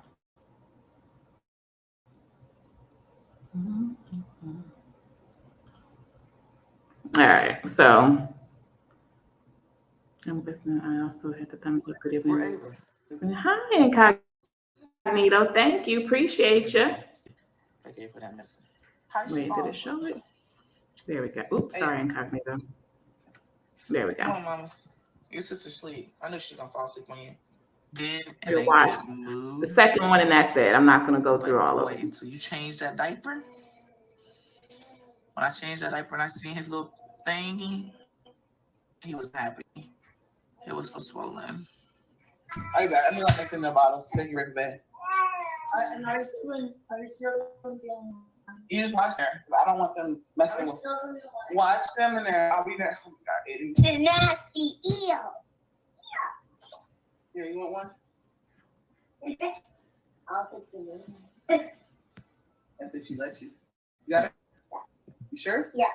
Speaker 1: All right, so I'm listening. I also hit the thumbs up. Good evening. Hi, Incognito. Thank you. Appreciate you.
Speaker 3: I gave her that medicine.
Speaker 1: Wait, did it show it? There we go. Oops, sorry, Incognito. There we
Speaker 2: Come
Speaker 1: go.
Speaker 2: on, mamas. Your sister's asleep. I knew she's gonna fall asleep when you did. And
Speaker 1: You're
Speaker 2: then
Speaker 1: watched.
Speaker 2: just moved.
Speaker 1: The second one, and that's it. I'm not going to go through all of
Speaker 2: Wait
Speaker 1: them.
Speaker 2: until you change that diaper. When I changed that diaper and I seen his little thingy, he was happy. It was so swollen. I got. Let me not make them in the bottle. Send you right to bed. You just watch there. I don't want them messing with. Watch them in there. I'll be there. Oh my God, Eddie.
Speaker 4: It's a nasty eel.
Speaker 2: Here, you want one?
Speaker 4: I'll take the one.
Speaker 2: That's if she lets you. You got it? You sure?
Speaker 4: Yeah.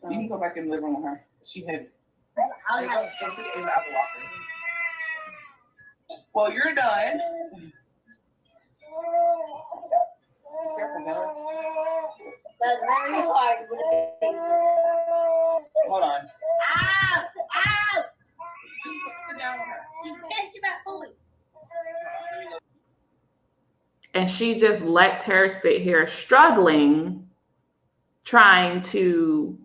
Speaker 2: You can go back in the living room with her. She heavy.
Speaker 4: I'll have
Speaker 2: Go sit in the apple walker. Well, you're done. Careful, Miller.
Speaker 4: That's very hard.
Speaker 2: Hold on.
Speaker 4: Ow! Ow!
Speaker 2: Sit down with her.
Speaker 4: She's catching my food.
Speaker 1: And she just lets her sit here struggling, trying to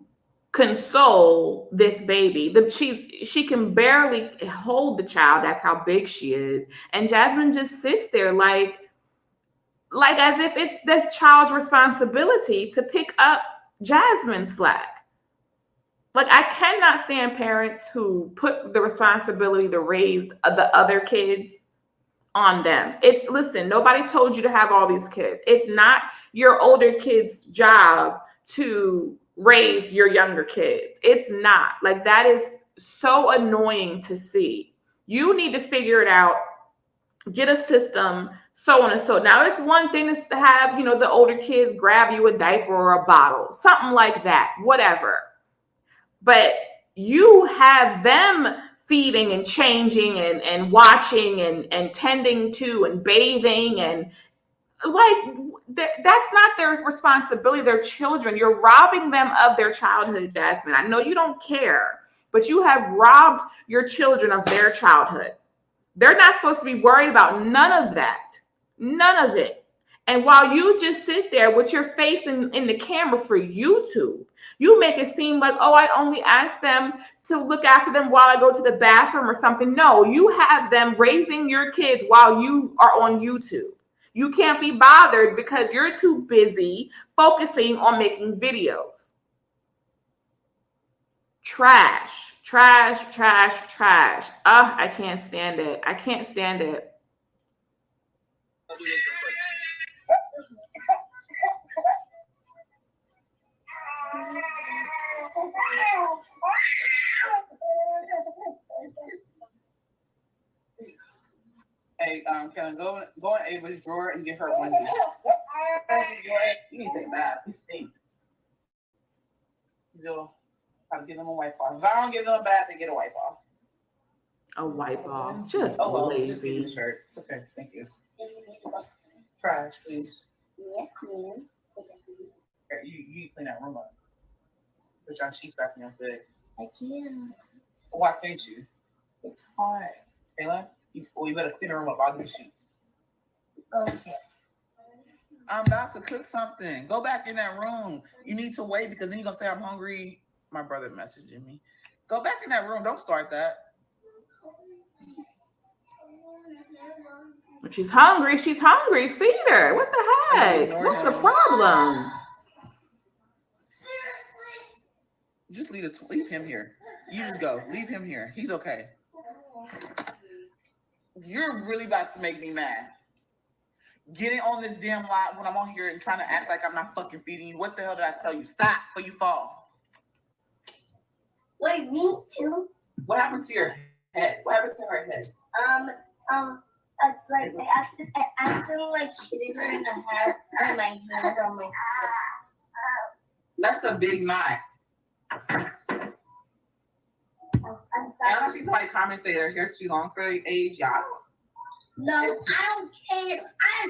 Speaker 1: console this baby. She can barely hold the child. That's how big she is. And Jasmine just sits there like as if it's this child's responsibility to pick up Jasmine's slack. Like, I cannot stand parents who put the responsibility to raise the other kids on them. Listen, nobody told you to have all these kids. It's not your older kids' job to raise your younger kids. It's not. Like, that is so annoying to see. You need to figure it out, get a system, so on and so. Now, it's one thing to have, the older kids grab you a diaper or a bottle, something like that, whatever. But you have them feeding and changing and watching and tending to and bathing, and that's not their responsibility. They're children. You're robbing them of their childhood, Jasmine. I know you don't care, but you have robbed your children of their childhood. They're not supposed to be worried about none of that. None of it. And while you just sit there with your face in the camera for YouTube, you make it seem like, oh, I only ask them to look after them while I go to the bathroom or something. No, you have them raising your kids while you are on YouTube. You can't be bothered because you're too busy focusing on making videos. Trash, trash, trash, trash. Oh, I can't stand it. I can't stand it.
Speaker 2: Hey, Kellen, go in Ava's drawer and get her onesie. You need to take a bath. You stink. You'll have to give them a wipe off. If I don't give them a bath, they get a wipe off.
Speaker 1: A wipe off. Just
Speaker 2: well,
Speaker 1: lazy.
Speaker 2: just give me the shirt. It's okay. Thank you. Trash, please.
Speaker 4: Yes, ma'am.
Speaker 2: You clean that room up. Put your sheets back in your bed.
Speaker 4: I can't.
Speaker 2: Why can't you?
Speaker 4: It's hard.
Speaker 2: Kayla, you better clean the room up. I'll do the sheets.
Speaker 4: Okay.
Speaker 2: I'm about to cook something. Go back in that room. You need to wait because then you're going to say I'm hungry. My brother messaging me. Go back in that room. Don't start that.
Speaker 1: If she's hungry, she's hungry. Feed her. What the heck? What's the problem?
Speaker 2: Just leave him here. You just go. Leave him here. He's okay. You're really about to make me mad. Getting on this damn live when I'm on here and trying to act like I'm not fucking feeding you. What the hell did I tell you? Stop or you fall.
Speaker 4: Wait, me too?
Speaker 2: What happened to your head? What happened to her head?
Speaker 4: It's like I accidentally like hitting her in the head and my hand on my head.
Speaker 2: That's a big knot.
Speaker 4: I'm
Speaker 2: I
Speaker 4: sorry.
Speaker 2: know she's like commentating her hair's too long for your age, y'all.
Speaker 4: No, I don't care. I'm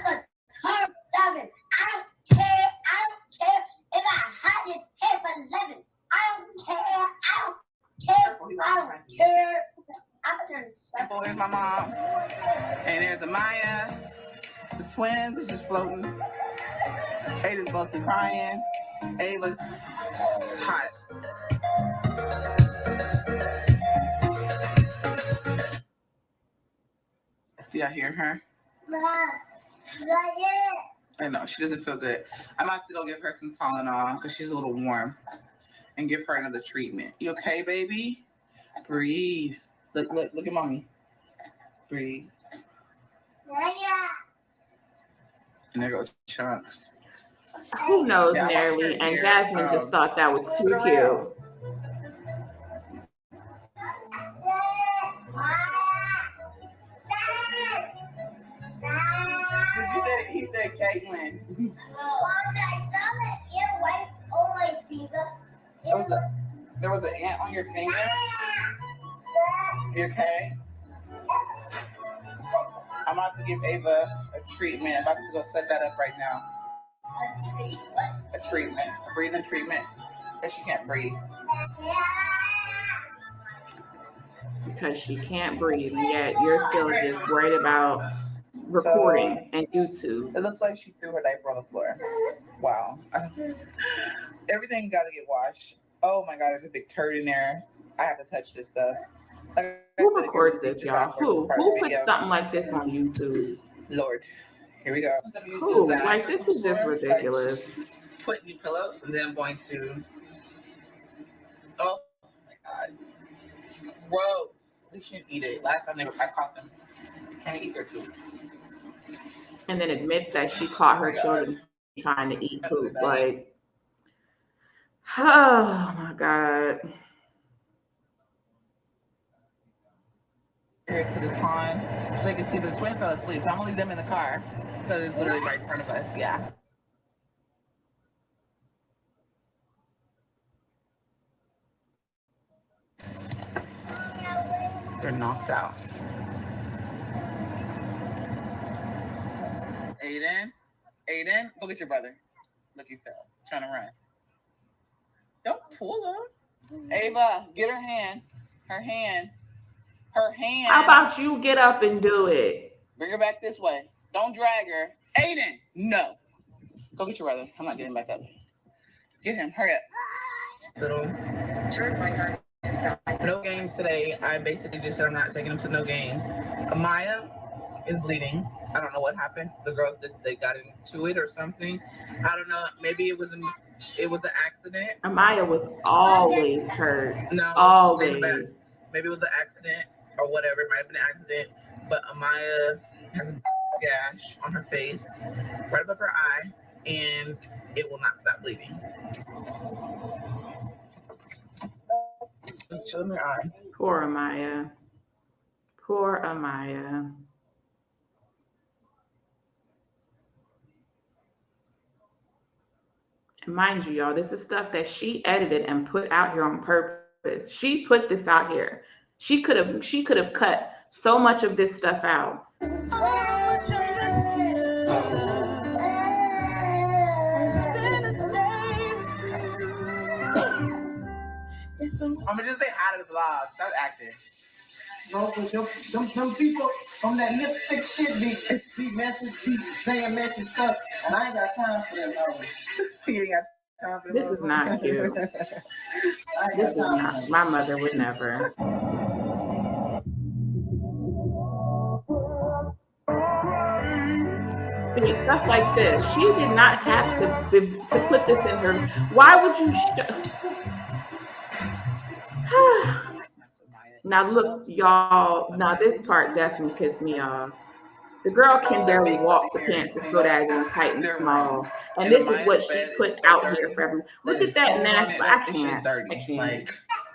Speaker 4: the top 7. I don't care. I don't care if I had this hair for 11. I don't care. I don't care. I don't care. I'm gonna turn 7.
Speaker 2: Oh, here's my mom. And there's Amaya. The twins is just floating. Ada's mostly crying. Ava's hot. Do y'all hear her? I know, she doesn't feel good. I'm about to go give her some Tylenol because she's a little warm and give her another treatment. You okay, baby? Breathe. Look at mommy. Breathe. And there goes Chunks.
Speaker 1: Who knows,
Speaker 2: Yeah,
Speaker 1: Nerly? And Jasmine just thought that was too cute.
Speaker 2: He said Caitlin. There was an ant on your finger? You okay? I'm about to give Ava a treatment. I'm about to go set that up right now. A treatment. A breathing treatment. Because she can't breathe.
Speaker 1: Because she can't breathe, and yet you're still just worried about recording and YouTube.
Speaker 2: It looks like she threw her diaper on the floor. Wow. Everything got to get washed. Oh my God, there's a big turd in there. I have to touch this stuff.
Speaker 1: Who records this, y'all? Who puts something like this on YouTube?
Speaker 2: Lord. Here we go.
Speaker 1: Who? Like, this is just ridiculous.
Speaker 2: Put new pillows, and then I'm going to. Oh my God. Bro, we shouldn't eat it. Last time I caught them trying to eat their food.
Speaker 1: And then admits that she caught her children trying to eat poop. Like, oh my God.
Speaker 2: Here to this pond so they can see the twin fell asleep. So I'm gonna leave them in the car because it's literally right in front of us. Yeah. They're knocked out. Aiden, go get your brother. Look, you fell. Trying to run. Don't pull him. Ava, get her hand. Her hand.
Speaker 1: How about you get up and do it?
Speaker 2: Bring her back this way. Don't drag her. Aiden, no. Go get your brother. I'm not getting back up. Get him. Hurry up. No games today. I basically just said I'm not taking him to no games. Amaya, is bleeding. I don't know what happened. The girls they got into it or something. I don't know. Maybe it was an accident.
Speaker 1: Amaya was always hurt.
Speaker 2: No,
Speaker 1: Always.
Speaker 2: maybe it was an accident or whatever. It might have been an accident. But Amaya has a gash on her face, right above her eye, and it will not stop bleeding. Chill in her eye.
Speaker 1: Poor Amaya. Poor Amaya. And mind you, y'all, this is stuff that she edited and put out here on purpose. She put this out here. She could have cut so much of this stuff out.
Speaker 2: I'm gonna just say hi to the vlog. Stop acting.
Speaker 3: Bro, them people on that lipstick shit be message, be saying message stuff, and I ain't got time for that.
Speaker 2: You ain't got time for
Speaker 1: This is not cute. This is not. My mother would never. See, stuff like this. She did not have to put this in her. Why would you? Now look, y'all. Now this part definitely pissed me off. The girl can barely walk. The pants are so daggone tight and small. And this is what she put out here for everyone. Look at that nasty. I can't. I can't.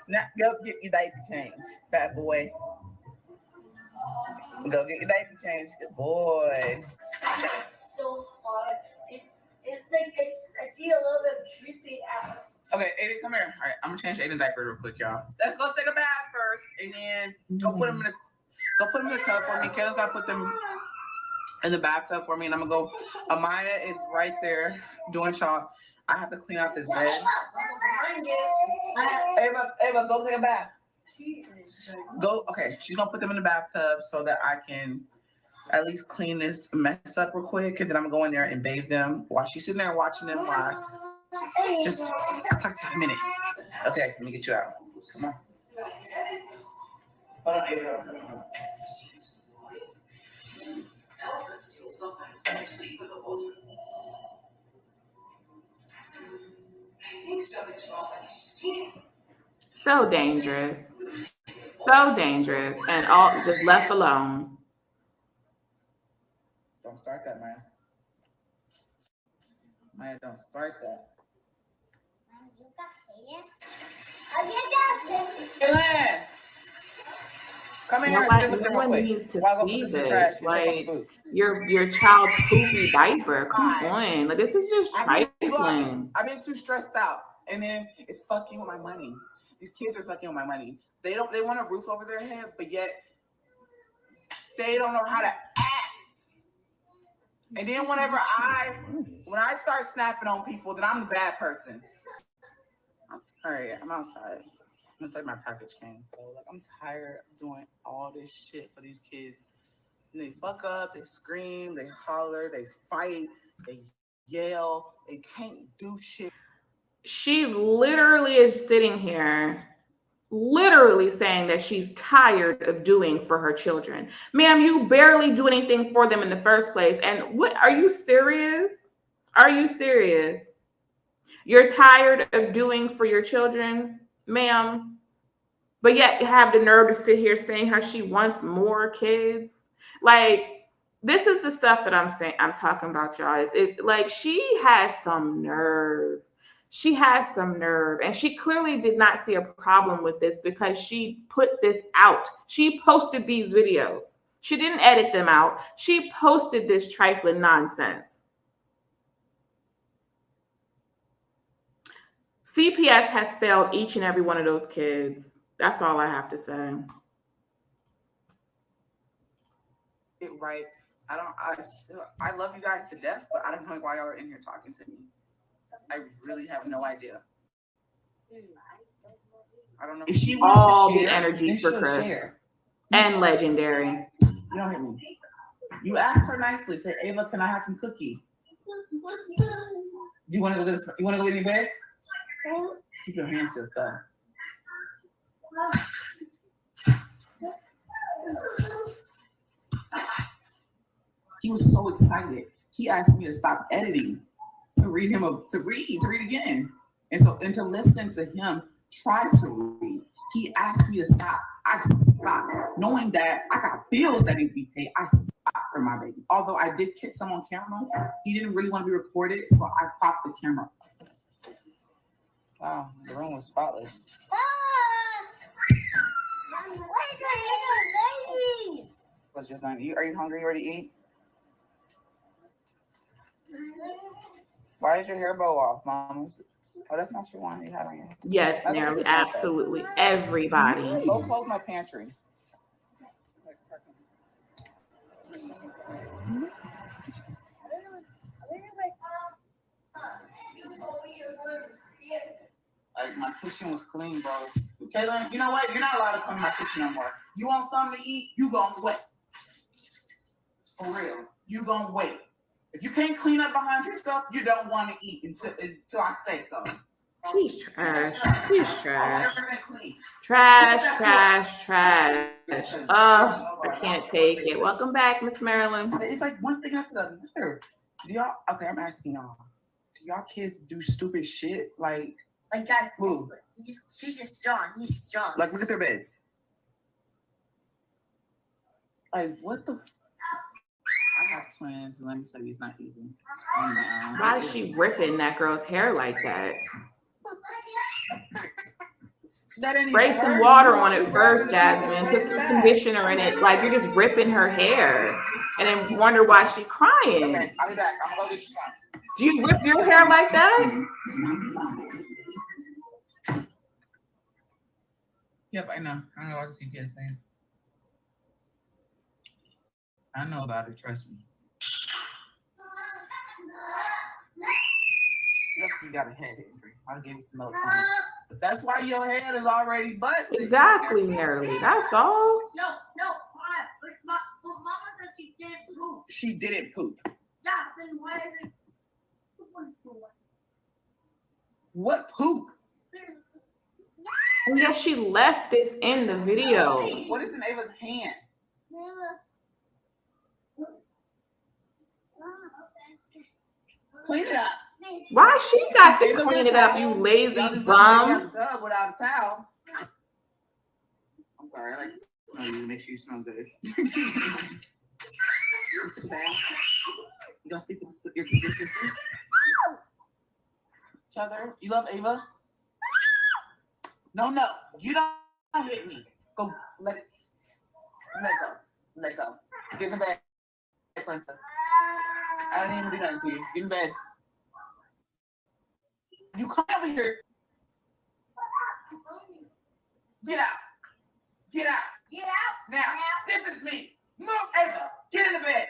Speaker 2: Now, go get your diaper change, fat boy. Go get your diaper change, good boy.
Speaker 4: It's so hard. It's like I see a little bit dripping out.
Speaker 2: Okay, Aiden, come here. All right, I'm gonna change Aiden's diaper real quick, y'all. Let's go take a bath first, and then go put him in the tub for me. Kayla's gotta put them in the bathtub for me, and I'm gonna go. Amaya is right there doing shop. I have to clean out this bed. Ava, go take a bath. Go. Okay, she's gonna put them in the bathtub so that I can at least clean this mess up real quick, and then I'm gonna go in there and bathe them while she's sitting there watching them live. Just I'll talk to you in a minute. Okay, let me get you out. Come on. Hold on, Ava.
Speaker 1: So dangerous. So dangerous. And all just left alone.
Speaker 2: Don't start that, Maya. Maya, don't start that. Dylan! Come in here and sit with them real quick.
Speaker 1: Needs to
Speaker 2: While I go
Speaker 1: see
Speaker 2: put this in
Speaker 1: this.
Speaker 2: trash and check on
Speaker 1: Like
Speaker 2: food.
Speaker 1: your child's poopy diaper. Come on. Like this is just
Speaker 2: I've
Speaker 1: trifling.
Speaker 2: been too stressed out, and then it's fucking with my money. These kids are fucking with my money. They want a roof over their head, but yet they don't know how to act. And then when I start snapping on people, then I'm the bad person. All right, I'm outside. Looks like my package came. So, like, I'm tired of doing all this shit for these kids. And they fuck up, they scream, they holler, they fight, they yell, they can't do shit.
Speaker 1: She literally is sitting here, literally saying that she's tired of doing for her children. Ma'am, you barely do anything for them in the first place. And what, are you serious? Are you serious? You're tired of doing for your children, ma'am, but yet you have the nerve to sit here saying how she wants more kids. Like, this is the stuff that I'm talking about, y'all. It's like she has some nerve. She has some nerve, and she clearly did not see a problem with this because she put this out. She posted these videos. She didn't edit them out. She posted this trifling nonsense. CPS has failed each and every one of those kids. That's all I have to say.
Speaker 2: Right. I love you guys to death, but I don't know why y'all are in here talking to me. I really have no idea. I don't know. If she wants
Speaker 1: all
Speaker 2: to share,
Speaker 1: the energy for Chris
Speaker 2: share.
Speaker 1: And Legendary.
Speaker 2: You don't hear me. You ask her nicely. Say, Ava, can I have some cookie? Do you want to go? You want to go in your bed? Keep your hands to yourself. He was so excited. He asked me to stop editing to read again. And to listen to him try to read. He asked me to stop. I stopped, knowing that I got bills that need to be paid. I stopped for my baby. Although I did catch some on camera, he didn't really want to be recorded, so I popped the camera.
Speaker 5: Wow, the room was spotless. Was just not. Are you hungry? You ready to eat? Why is your hair bow off, Mom? Oh, that's not what you want. You had on your hair.
Speaker 1: Yes, nearly absolutely everybody.
Speaker 5: Go close my pantry.
Speaker 2: Like, my kitchen was clean, bro. Kaylin, you know what? You're not allowed to come to my kitchen no more. You want something to eat? You gonna wait. For real. You gonna wait. If you can't clean up behind yourself, you don't want to eat until I say so.
Speaker 1: She's trash. She's trash.
Speaker 2: Clean.
Speaker 1: Trash. Oh, I can't take it. Welcome back, Miss Marilyn.
Speaker 2: It's like one thing after another. Okay, I'm asking y'all. Do y'all kids do stupid shit? Like
Speaker 4: that.
Speaker 2: Who?
Speaker 4: She's just strong. He's strong.
Speaker 2: Like, look at their beds. Like, what the? I have twins, and let me tell you, it's not easy.
Speaker 1: Why is she ripping that girl's hair like that? Spray some water on it first, Jasmine. Put some conditioner in it. Like, you're just ripping her hair. And then wonder why she's crying.
Speaker 2: Okay, I'll be back. I'm gonna go get you some.
Speaker 1: Do you rip your hair like that?
Speaker 2: Yep, I know. I know. I see CPS thing. I know about it. Trust me. Yep, you got a head injury. I'll give you some notes on it. But that's why your head is already busted.
Speaker 1: Exactly, Marilee. That's all.
Speaker 4: No. But Mama says she didn't poop.
Speaker 2: She didn't poop.
Speaker 4: Yeah, then why is it?
Speaker 2: What poop?
Speaker 1: And yes, she left this in the video.
Speaker 2: What is in Ava's hand? Clean it up.
Speaker 1: Why she got to clean it up, you lazy bum?
Speaker 2: Tub without a towel. I'm sorry, I like to smell you to make sure you smell good. You don't sleep with your sisters? Each other? You love Ava? No, you don't hit me. Go, let go. Get in bed, princess. I didn't even do nothing to you. Get in bed. You come over here. Get out. Now, this is me. Move, Ava. Get in the bed.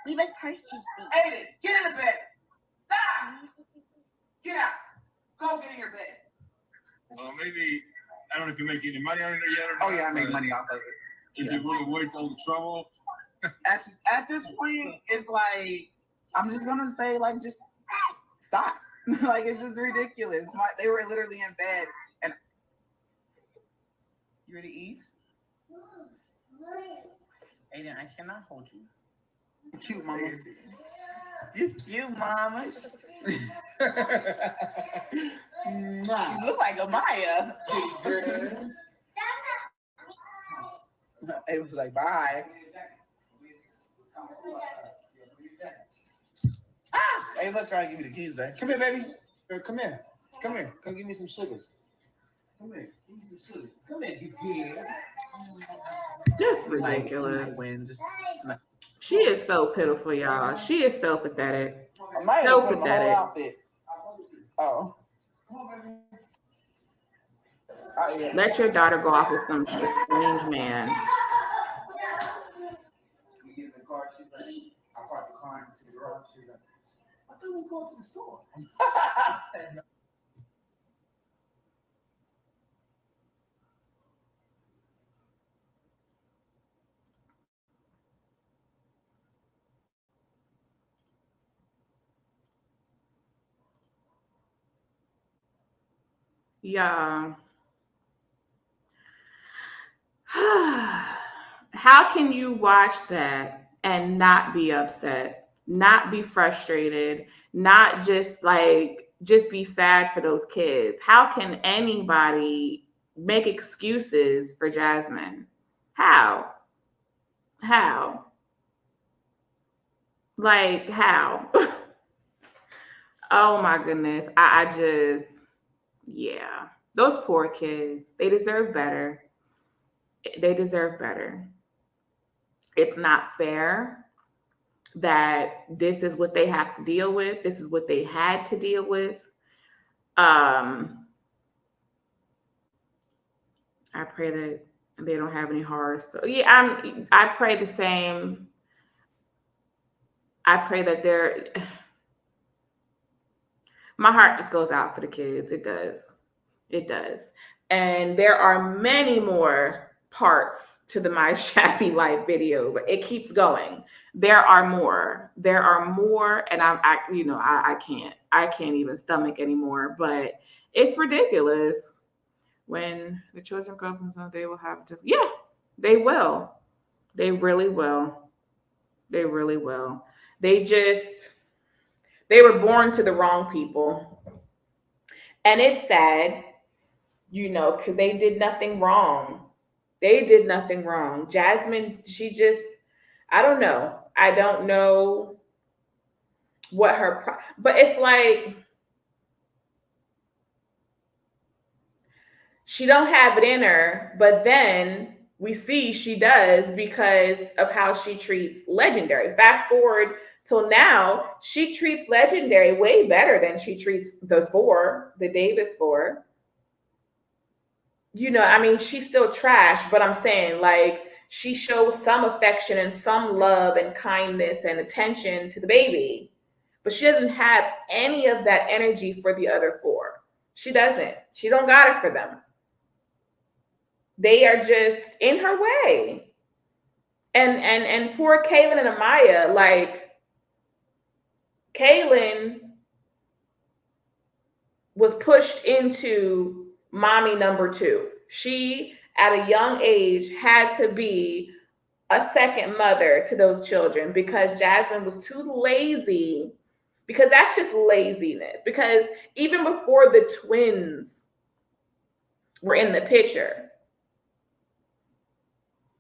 Speaker 4: We must purchase these.
Speaker 2: Ava, get in the bed. Stop. Get out. Go get in your bed.
Speaker 6: Well, maybe, I don't know if you make any money on it yet or not.
Speaker 2: Oh, yeah, I make money off of it.
Speaker 6: Is it really worth all the trouble?
Speaker 2: At this point, it's like, I'm just going to say, like, just stop. Like, it's just ridiculous. They were literally in bed. And you ready to eat? Aiden, I cannot hold you. You cute, mama. You cute, mama. You look like a Maya. It was like, bye. Ava trying to give me the keys back.
Speaker 3: Come here, baby. Come here. Come give me some sugars. Come here. Give me some sugars. Come here, you kid.
Speaker 1: Just ridiculous. She is so pitiful, y'all. She is so pathetic.
Speaker 2: I might
Speaker 1: So
Speaker 2: have put my whole outfit. Oh. Yeah.
Speaker 1: Let your daughter go off with some strange man.
Speaker 3: We get in the car. She's like, I parked the car and see the road. She's like, I thought we was going to the store. I said, no.
Speaker 1: Yeah. How can you watch that and not be upset, not be frustrated, not just be sad for those kids? How can anybody make excuses for Jasmine? How? How? Like, how? Oh my goodness. I just, yeah. Those poor kids, they deserve better. They deserve better. It's not fair that this is what they have to deal with. This is what they had to deal with. I pray that they don't have any horror stories. Yeah, I pray the same. I pray that they're. My heart just goes out for the kids. It does. It does. And there are many more parts to the My Shabby Life videos. It keeps going. There are more. There are more, and I can't even stomach anymore. But it's ridiculous. When the children grow up, they will have to. Yeah, they will. They really will. They really will. They were born to the wrong people. And it's sad, because they did nothing wrong. They did nothing wrong. Jasmine, I don't know. I don't know what but it's like, she don't have it in her, but then we see she does because of how she treats Legendary. Fast forward till now, she treats Legendary way better than she treats the Davis four. She's still trash, but I'm saying, like, she shows some affection and some love and kindness and attention to the baby, but she doesn't have any of that energy for the other four. She doesn't. She don't got it for them. They are just in her way. And poor Kaylin and Amaya, like, Kaylin was pushed into mommy number 2. She, at a young age, had to be a second mother to those children because Jasmine was too lazy, because that's just laziness. Because even before the twins were in the picture,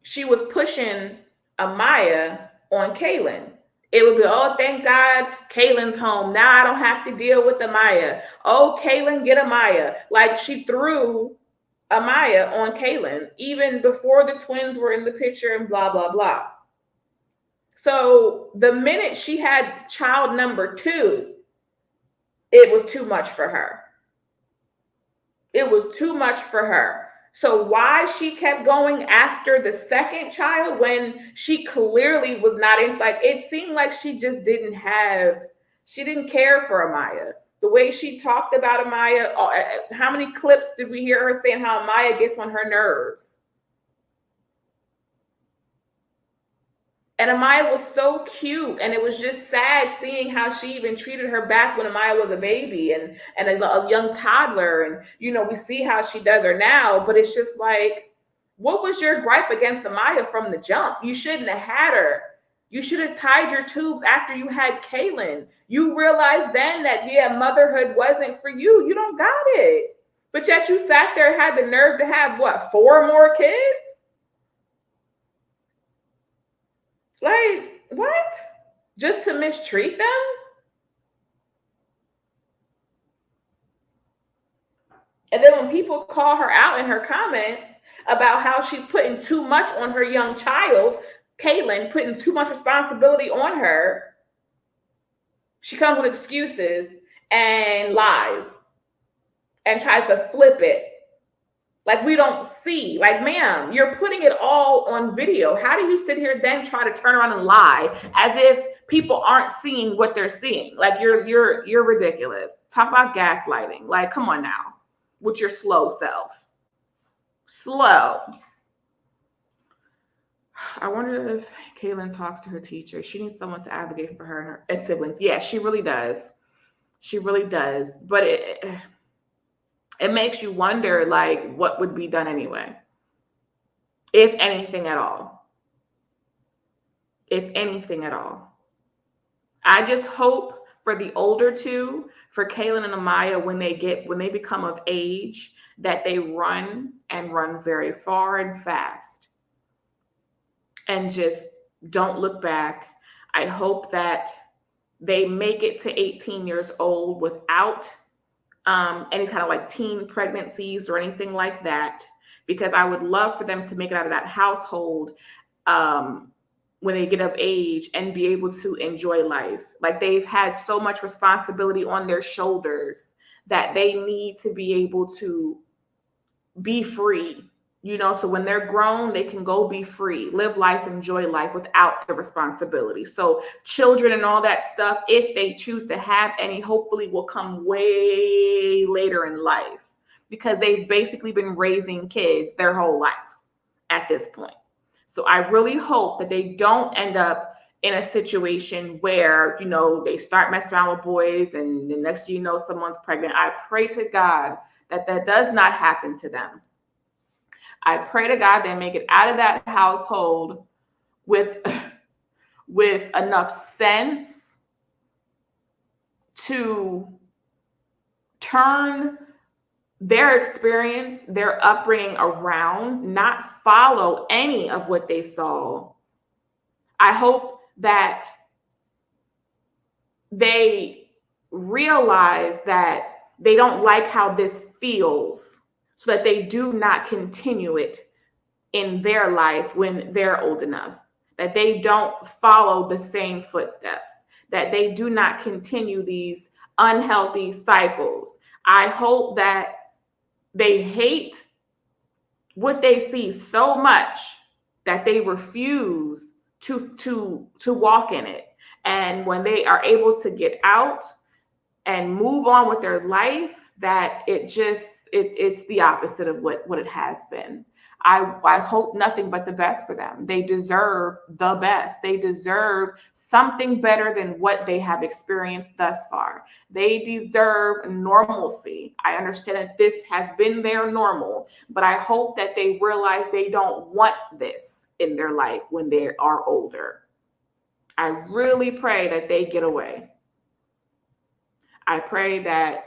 Speaker 1: she was pushing Amaya on Kaylin. It would be, oh, thank God Kaylin's home. Now I don't have to deal with Amaya. Oh, Kaylin, get Amaya. Like, she threw Amaya on Kaylin even before the twins were in the picture and blah, blah, blah. So the minute she had child number 2, it was too much for her. It was too much for her. So why she kept going after the second child when she clearly was not in, like, it seemed like she just didn't care for Amaya. The way she talked about Amaya, how many clips did we hear her saying how Amaya gets on her nerves? And Amaya was so cute, and it was just sad seeing how she even treated her back when Amaya was a baby and a young toddler. And, we see how she does her now, but it's just like, what was your gripe against Amaya from the jump? You shouldn't have had her. You should have tied your tubes after you had Kaylin. You realized then that, yeah, motherhood wasn't for you. You don't got it. But yet you sat there and had the nerve to have, 4 more kids? Like, what? Just to mistreat them? And then when people call her out in her comments about how she's putting too much on her young child, Kaylin, putting too much responsibility on her, she comes with excuses and lies and tries to flip it. Like, we don't see. Like, ma'am, you're putting it all on video. How do you sit here then try to turn around and lie as if people aren't seeing what they're seeing? Like, you're ridiculous. Talk about gaslighting. Like, come on now, with your slow self. Slow. I wonder if Kaylin talks to her teacher. She needs someone to advocate for her and siblings. Yeah, she really does. She really does. But it makes you wonder, like, what would be done anyway, if anything at all. if anything at all. I just hope for the older two, for Kaylin and Amaya, when they become of age, that they run and run very far and fast and just don't look back. I hope that they make it to 18 years old without any kind of like teen pregnancies or anything like that, because I would love for them to make it out of that household when they get of age and be able to enjoy life. Like, they've had so much responsibility on their shoulders that they need to be able to be free, so when they're grown, they can go be free, live life, enjoy life without the responsibility. So children and all that stuff, if they choose to have any, hopefully will come way later in life, because they've basically been raising kids their whole life at this point. So I really hope that they don't end up in a situation where, they start messing around with boys and the next thing you know, someone's pregnant. I pray to God that does not happen to them. I pray to God they make it out of that household with enough sense to turn their experience, their upbringing around, not follow any of what they saw. I hope that they realize that they don't like how this feels, so that they do not continue it in their life when they're old enough, that they don't follow the same footsteps, that they do not continue these unhealthy cycles. I hope that they hate what they see so much that they refuse to walk in it. And when they are able to get out and move on with their life, that it's the opposite of what it has been. I hope nothing but the best for them. They deserve the best. They deserve something better than what they have experienced thus far. They deserve normalcy. I understand that this has been their normal, but I hope that they realize they don't want this in their life when they are older. I really pray that they get away. I pray that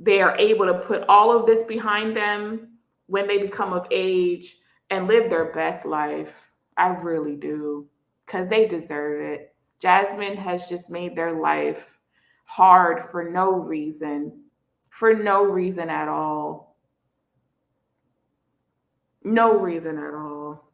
Speaker 1: they are able to put all of this behind them when they become of age and live their best life. I really do, because they deserve it. Jasmine has just made their life hard for no reason at all. No reason at all.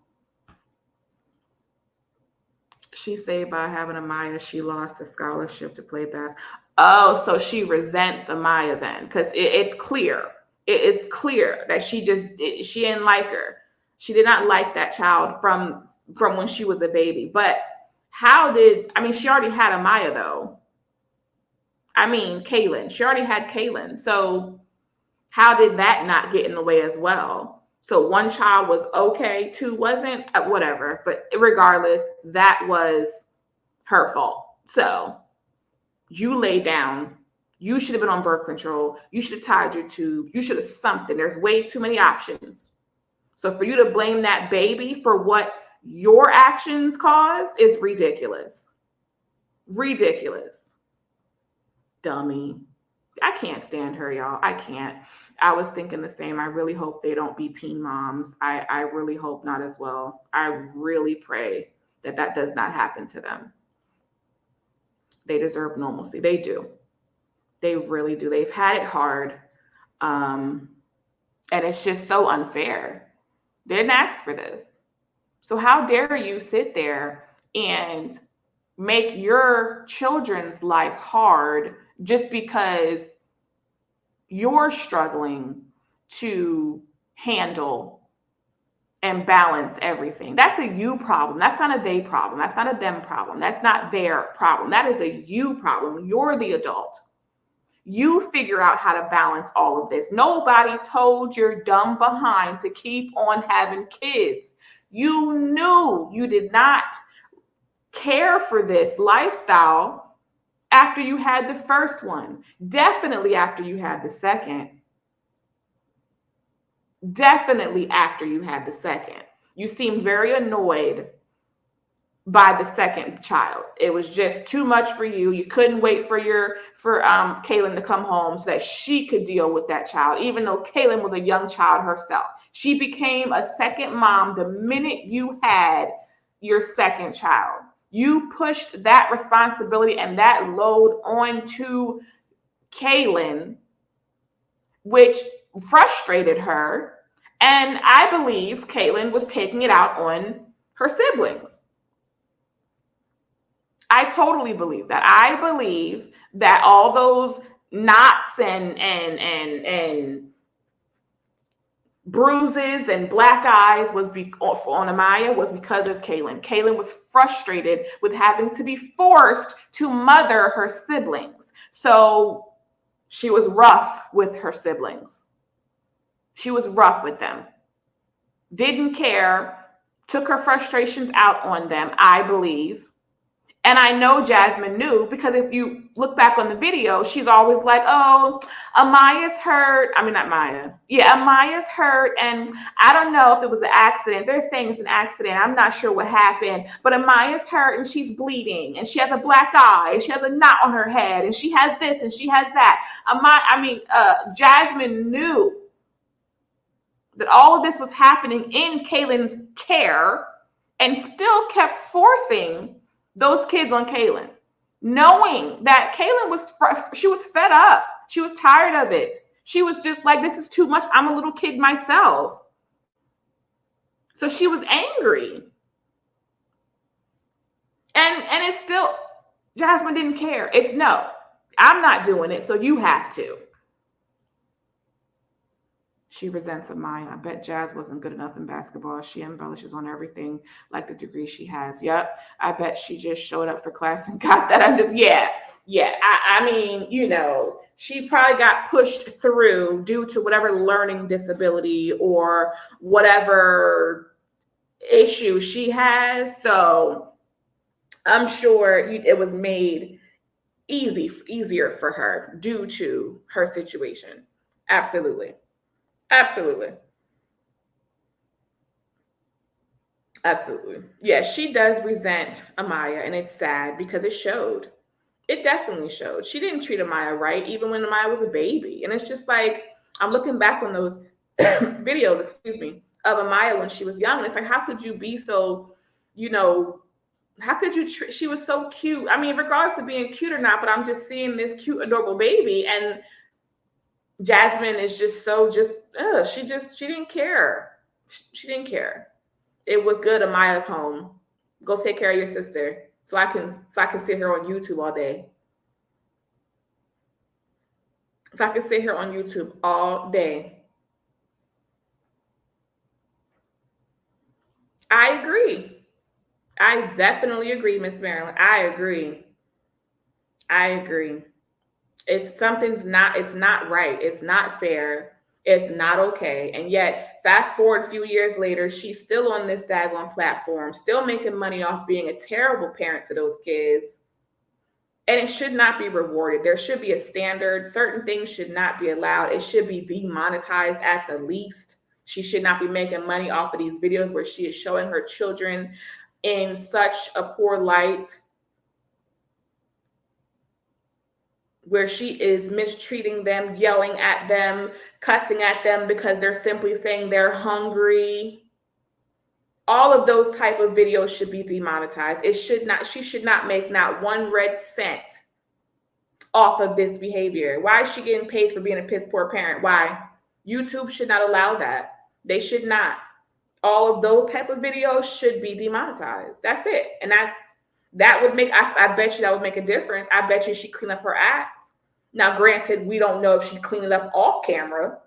Speaker 1: She said by having Amaya, she lost a scholarship to play basketball. Oh, so she resents Amaya then, because it's clear. It is clear that she didn't like her. She did not like that child from when she was a baby. But she already had Amaya though. Kaylin. She already had Kaylin. So how did that not get in the way as well? So one child was okay, two wasn't, whatever. But regardless, that was her fault. So you lay down. You should have been on birth control. You should have tied your tube. You should have something. There's way too many options. So for you to blame that baby for what your actions caused is ridiculous. Ridiculous. Dummy. I can't stand her, y'all. I can't. I was thinking the same. I really hope they don't be teen moms. I really hope not as well. I really pray that does not happen to them. They deserve normalcy. They do. They really do. They've had it hard. And it's just so unfair. They didn't ask for this. So how dare you sit there and make your children's life hard just because you're struggling to handle and balance everything. That's a you problem. That's not a they problem. That's not a them problem. That's not their problem. That is a you problem. You're the adult. You figure out how to balance all of this. Nobody told your dumb behind to keep on having kids. You knew you did not care for this lifestyle after you had the first one. Definitely after you had the second. Definitely after you had the second. You seemed very annoyed by the second child. It was just too much for you. You couldn't wait for Kaylin to come home so that she could deal with that child, even though Kaylin was a young child herself. She became a second mom the minute you had your second child. You pushed that responsibility and that load onto Kaylin, which frustrated her. And I believe Kaylin was taking it out on her siblings. I totally believe that. I believe that all those knots and bruises and black eyes on Amaya was because of Kaylin. Kaylin was frustrated with having to be forced to mother her siblings. So she was rough with her siblings. She was rough with them. Didn't care, took her frustrations out on them, I believe. And I know Jasmine knew, because if you look back on the video, she's always like, oh, Amaya's hurt. I mean, not Maya. Yeah, Amaya's hurt. And I don't know if it was an accident. They're saying it's an accident. I'm not sure what happened. But Amaya's hurt and she's bleeding. And she has a black eye. And she has a knot on her head. And she has this and she has that. Jasmine knew that all of this was happening in Kaylin's care and still kept forcing those kids on Kaylin, knowing that Kaylin she was fed up. She was tired of it. She was just like, this is too much. I'm a little kid myself. So she was angry. And it's still, Jasmine didn't care. It's no, I'm not doing it, so you have to. She resents Amaya. I bet Jazz wasn't good enough in basketball. She embellishes on everything like the degree she has. Yep. I bet she just showed up for class and got that. I mean, she probably got pushed through due to whatever learning disability or whatever issue she has. So I'm sure it was made easier for her due to her situation. Absolutely. Yeah, she does resent Amaya, and it's sad because it showed. It definitely showed. She didn't treat Amaya right, even when Amaya was a baby. And it's just like, I'm looking back on those videos, of Amaya when she was young. And it's like, how could you be so, how could you she was so cute. I mean, regardless of being cute or not, but I'm just seeing this cute, adorable baby. And Jasmine is just she didn't care. She didn't care. It was good Amaya's home. Go take care of your sister so I can sit here on YouTube all day. So I can sit here on YouTube all day. I agree. I definitely agree, Miss Marilyn. I agree. It's not right. It's not fair. It's not okay. And yet, fast forward a few years later, she's still on this daggone platform, still making money off being a terrible parent to those kids. And it should not be rewarded. There should be a standard. Certain things should not be allowed. It should be demonetized at the least. She should not be making money off of these videos where she is showing her children in such a poor light, where she is mistreating them, yelling at them, cussing at them because they're simply saying they're hungry. All of those type of videos should be demonetized. She should not make not one red cent off of this behavior. Why is she getting paid for being a piss poor parent? Why? YouTube should not allow that. They should not. All of those type of videos should be demonetized. That's it. And that would make, I bet you that would make a difference. I bet you she'd clean up her act. Now, granted, we don't know if she cleaned it up off camera,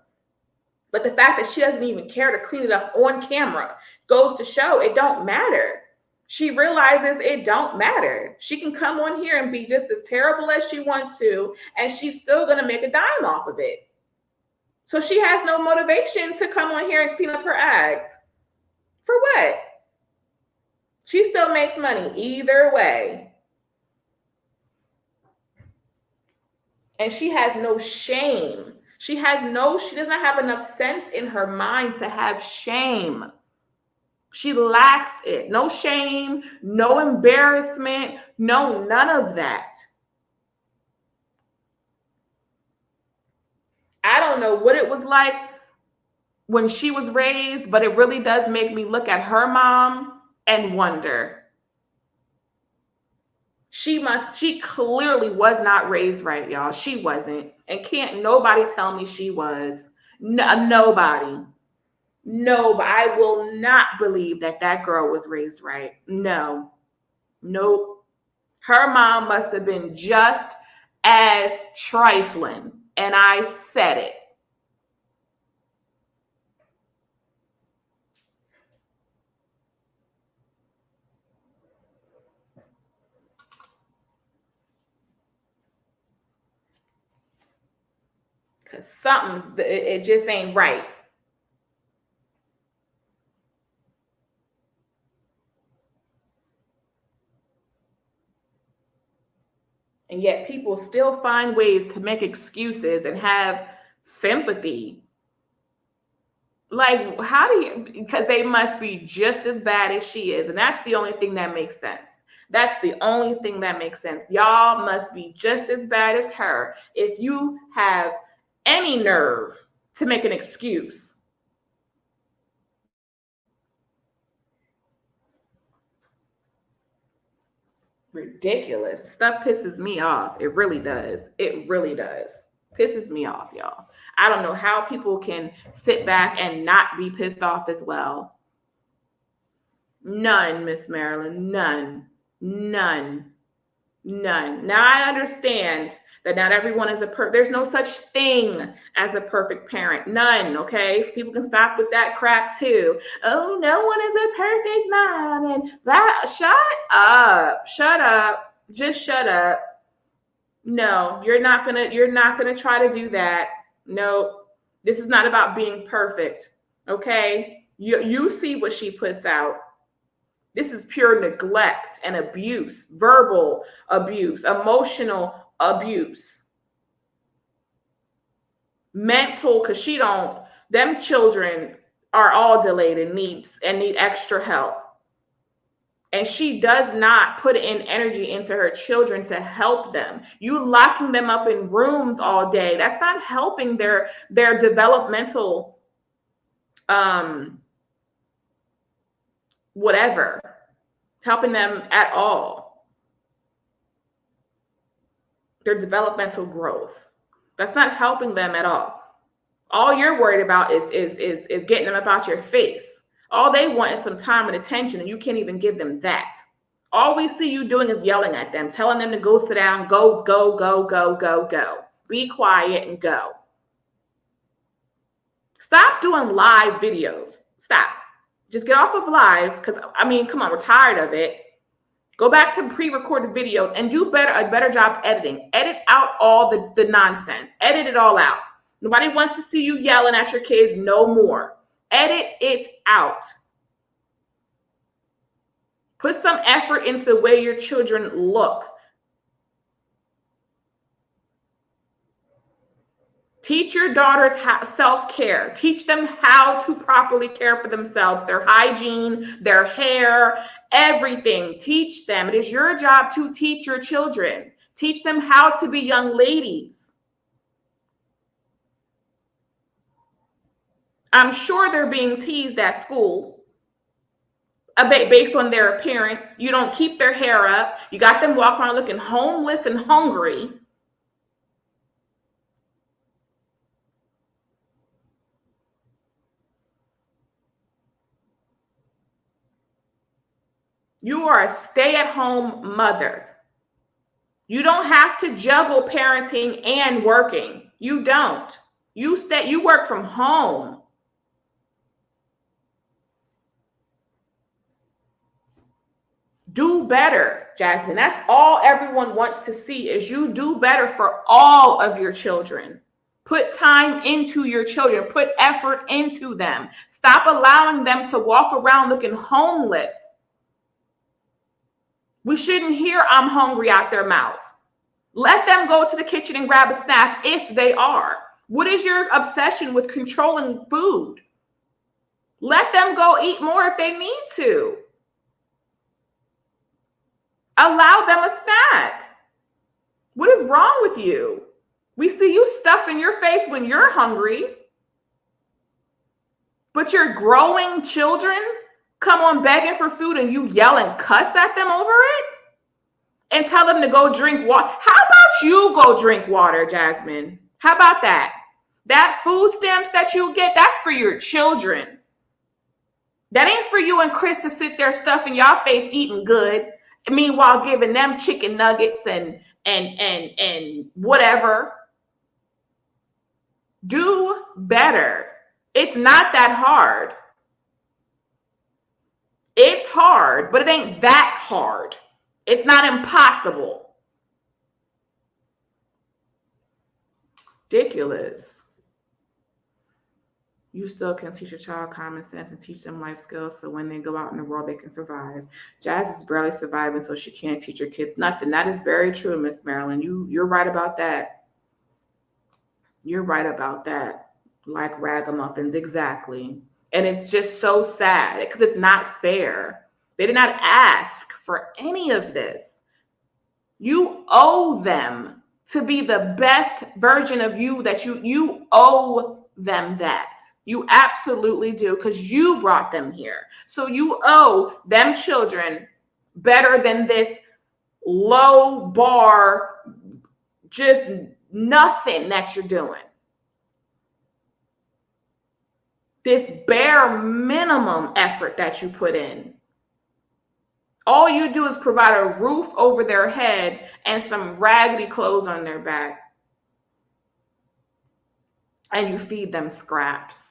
Speaker 1: but the fact that she doesn't even care to clean it up on camera goes to show it don't matter. She realizes it don't matter. She can come on here and be just as terrible as she wants to, and she's still going to make a dime off of it. So she has no motivation to come on here and clean up her act. For what? She still makes money either way. And she has no shame. She does not have enough sense in her mind to have shame. She lacks it. No shame, no embarrassment, no, none of that. I don't know what it was like when she was raised, but it really does make me look at her mom and wonder. She clearly was not raised right, y'all. She wasn't. And can't nobody tell me she was. No, nobody. No, but I will not believe that that girl was raised right. No, nope. Her mom must have been just as trifling. And I said it. Because it just ain't right. And yet people still find ways to make excuses and have sympathy. Like, how do you, because they must be just as bad as she is. And that's the only thing that makes sense. That's the only thing that makes sense. Y'all must be just as bad as her if you have any nerve to make an excuse. Ridiculous. Stuff pisses me off. It really does. It really does. Pisses me off, y'all. I don't know how people can sit back and not be pissed off as well. None, Miss Marilyn. None. None. None. Now I understand that not everyone is there's no such thing as a perfect parent. None, okay? So people can stop with that crap too. Oh, no one is a perfect mom. And that, shut up. Just shut up. No, you're not gonna try to do that. No, this is not about being perfect. Okay? You see what she puts out. This is pure neglect and abuse, verbal abuse, emotional abuse, mental, because them children are all delayed and need extra help. And she does not put in energy into her children to help them. You locking them up in rooms all day, that's not helping their developmental whatever, helping them at all. Their developmental growth. That's not helping them at all. All you're worried about is getting them about your face. All they want is some time and attention, and you can't even give them that. All we see you doing is yelling at them, telling them to go sit down, go, go, go, go, go, go. Be quiet and go. Stop doing live videos. Stop. Just get off of live, because, I mean, come on, we're tired of it. Go back to pre-recorded videos and do a better job editing. Edit out all the nonsense. Edit it all out. Nobody wants to see you yelling at your kids no more. Edit it out. Put some effort into the way your children look. Teach your daughters self-care. Teach them how to properly care for themselves, their hygiene, their hair, everything. Teach them. It is your job to teach your children. Teach them how to be young ladies. I'm sure they're being teased at school based on their appearance. You don't keep their hair up. You got them walking around looking homeless and hungry. You are a stay-at-home mother. You don't have to juggle parenting and working. You don't. You work from home. Do better, Jasmine. That's all everyone wants to see is you do better for all of your children. Put time into your children. Put effort into them. Stop allowing them to walk around looking homeless. We shouldn't hear "I'm hungry" out their mouth. Let them go to the kitchen and grab a snack if they are. What is your obsession with controlling food? Let them go eat more if they need to. Allow them a snack. What is wrong with you? We see you stuffing your face when you're hungry, but your growing children come on begging for food and you yell and cuss at them over it and tell them to go drink water. How about you go drink water, Jasmine? How about that? That food stamps that you get, that's for your children. That ain't for you and Chris to sit there stuffing y'all face eating good, meanwhile giving them chicken nuggets and whatever. Do better. It's not that hard. It's hard, but it ain't that hard. It's not impossible. Ridiculous. You still can teach your child common sense and teach them life skills so when they go out in the world, they can survive. Jazz is barely surviving, so she can't teach her kids nothing. That is very true, Miss Marilyn. You're right about that. You're right about that. Like ragamuffins, exactly. And it's just so sad because it's not fair. They did not ask for any of this. You owe them to be the best version of you that you owe them that. You absolutely do, because you brought them here. So you owe them children better than this low bar, just nothing that you're doing. This bare minimum effort that you put in. All you do is provide a roof over their head and some raggedy clothes on their back. And you feed them scraps.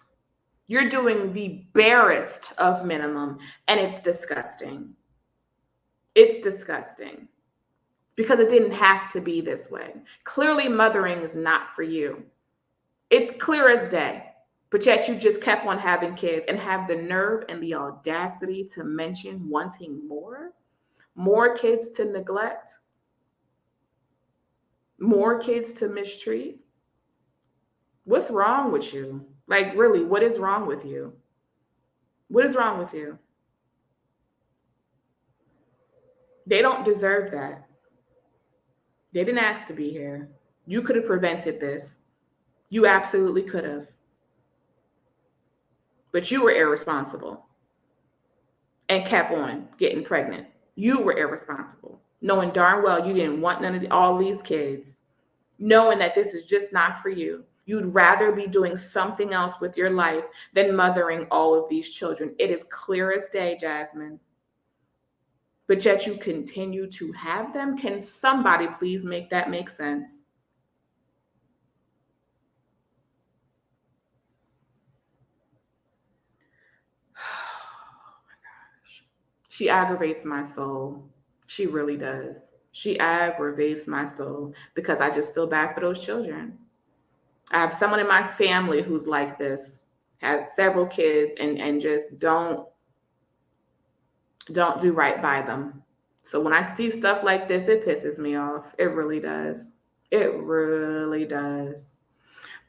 Speaker 1: You're doing the barest of minimum, and it's disgusting. It's disgusting because it didn't have to be this way. Clearly, mothering is not for you. It's clear as day. But yet you just kept on having kids and have the nerve and the audacity to mention wanting more kids to neglect, more kids to mistreat. What's wrong with you? Like, really, what is wrong with you? What is wrong with you? They don't deserve that. They didn't ask to be here. You could have prevented this. You absolutely could have. But you were irresponsible and kept on getting pregnant. You were irresponsible, knowing darn well you didn't want none of all these kids, knowing that this is just not for you. You'd rather be doing something else with your life than mothering all of these children. It is clear as day, Jasmine. But yet you continue to have them. Can somebody please make that make sense? She aggravates my soul. She really does. She aggravates my soul because I just feel bad for those children. I have someone in my family who's like this, has several kids and just don't do right by them. So when I see stuff like this, it pisses me off. It really does. It really does.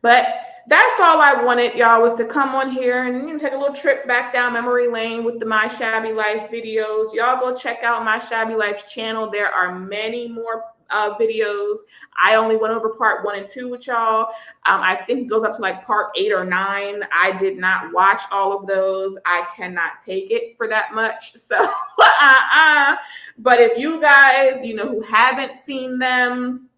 Speaker 1: But that's all I wanted, y'all, was to come on here and take a little trip back down memory lane with the My Shabby Life videos. Y'all go check out My Shabby Life's channel. There are many more videos. I only went over part 1 and 2 with y'all. I think it goes up to like part 8 or 9. I did not watch all of those. I cannot take it for that much. So, but if you guys, who haven't seen them,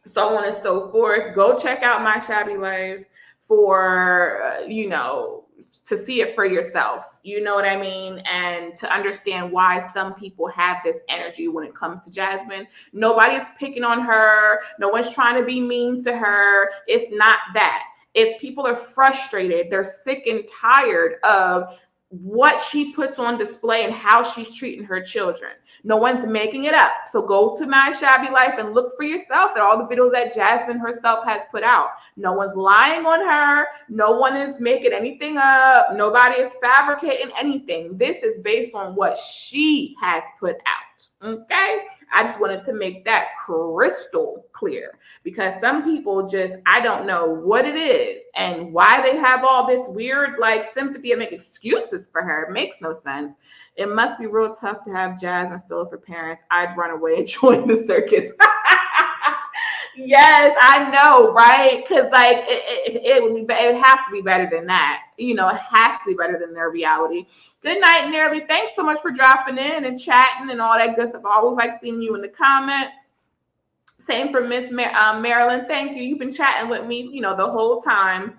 Speaker 1: so on and so forth, go check out My Shabby Life for, to see it for yourself. You know what I mean? And to understand why some people have this energy when it comes to Jasmine. Nobody's picking on her. No one's trying to be mean to her. It's not that. It's people are frustrated. They're sick and tired of what she puts on display and how she's treating her children. No one's making it up. So go to My Shabby Life and look for yourself at all the videos that Jasmine herself has put out. No one's lying on her. No one is making anything up. Nobody is fabricating anything. This is based on what she has put out. Okay. I just wanted to make that crystal clear because some people just, I don't know what it is and why they have all this weird like sympathy and make excuses for her. It makes no sense. It must be real tough to have Jazz and Phil for parents. I'd run away and join the circus. Yes, I know, right? Because like it would be, it would have to be better than that. You know, it has to be better than their reality. Good night, Nearly. Thanks so much for dropping in and chatting and all that good stuff. I always like seeing you in the comments. Same for Miss Marilyn. Thank you. You've been chatting with me, you know, the whole time.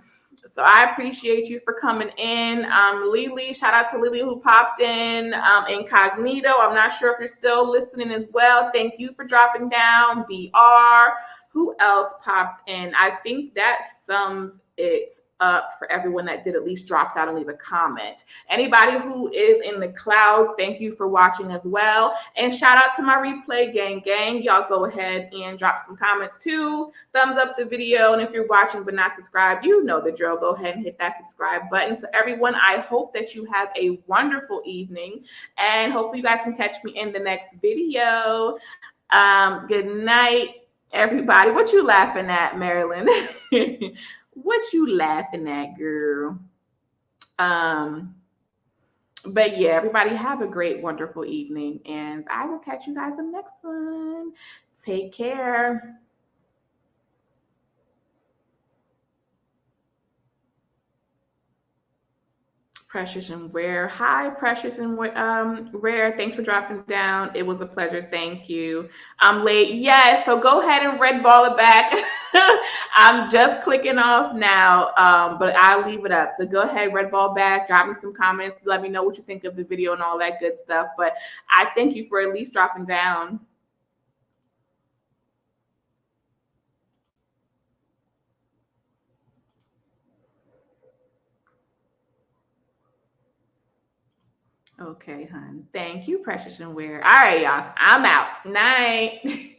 Speaker 1: So I appreciate you for coming in. Lily, shout out to Lily who popped in. Incognito, I'm not sure if you're still listening as well. Thank you for dropping down. BR. Who else popped in? I think that sums it up for everyone that did at least dropped out and leave a comment. Anybody who is in the clouds, thank you for watching as well. And shout out to my replay gang. Y'all go ahead and drop some comments too. Thumbs up the video. And if you're watching but not subscribed, you know the drill. Go ahead and hit that subscribe button. So everyone, I hope that you have a wonderful evening. And hopefully you guys can catch me in the next video. Good night, everybody. What you laughing at, Marilyn? What you laughing at, girl? But yeah, everybody have a great, wonderful evening. And I will catch you guys in the next one. Take care. Precious and Rare. Hi, Precious and Rare. Thanks for dropping down. It was a pleasure. Thank you. I'm late. Yes. So go ahead and red ball it back. I'm just clicking off now, but I'll leave it up. So go ahead, red ball back. Drop me some comments. Let me know what you think of the video and all that good stuff. But I thank you for at least dropping down. Okay, hon. Thank you, Precious and Wear. All right, y'all. I'm out. Night.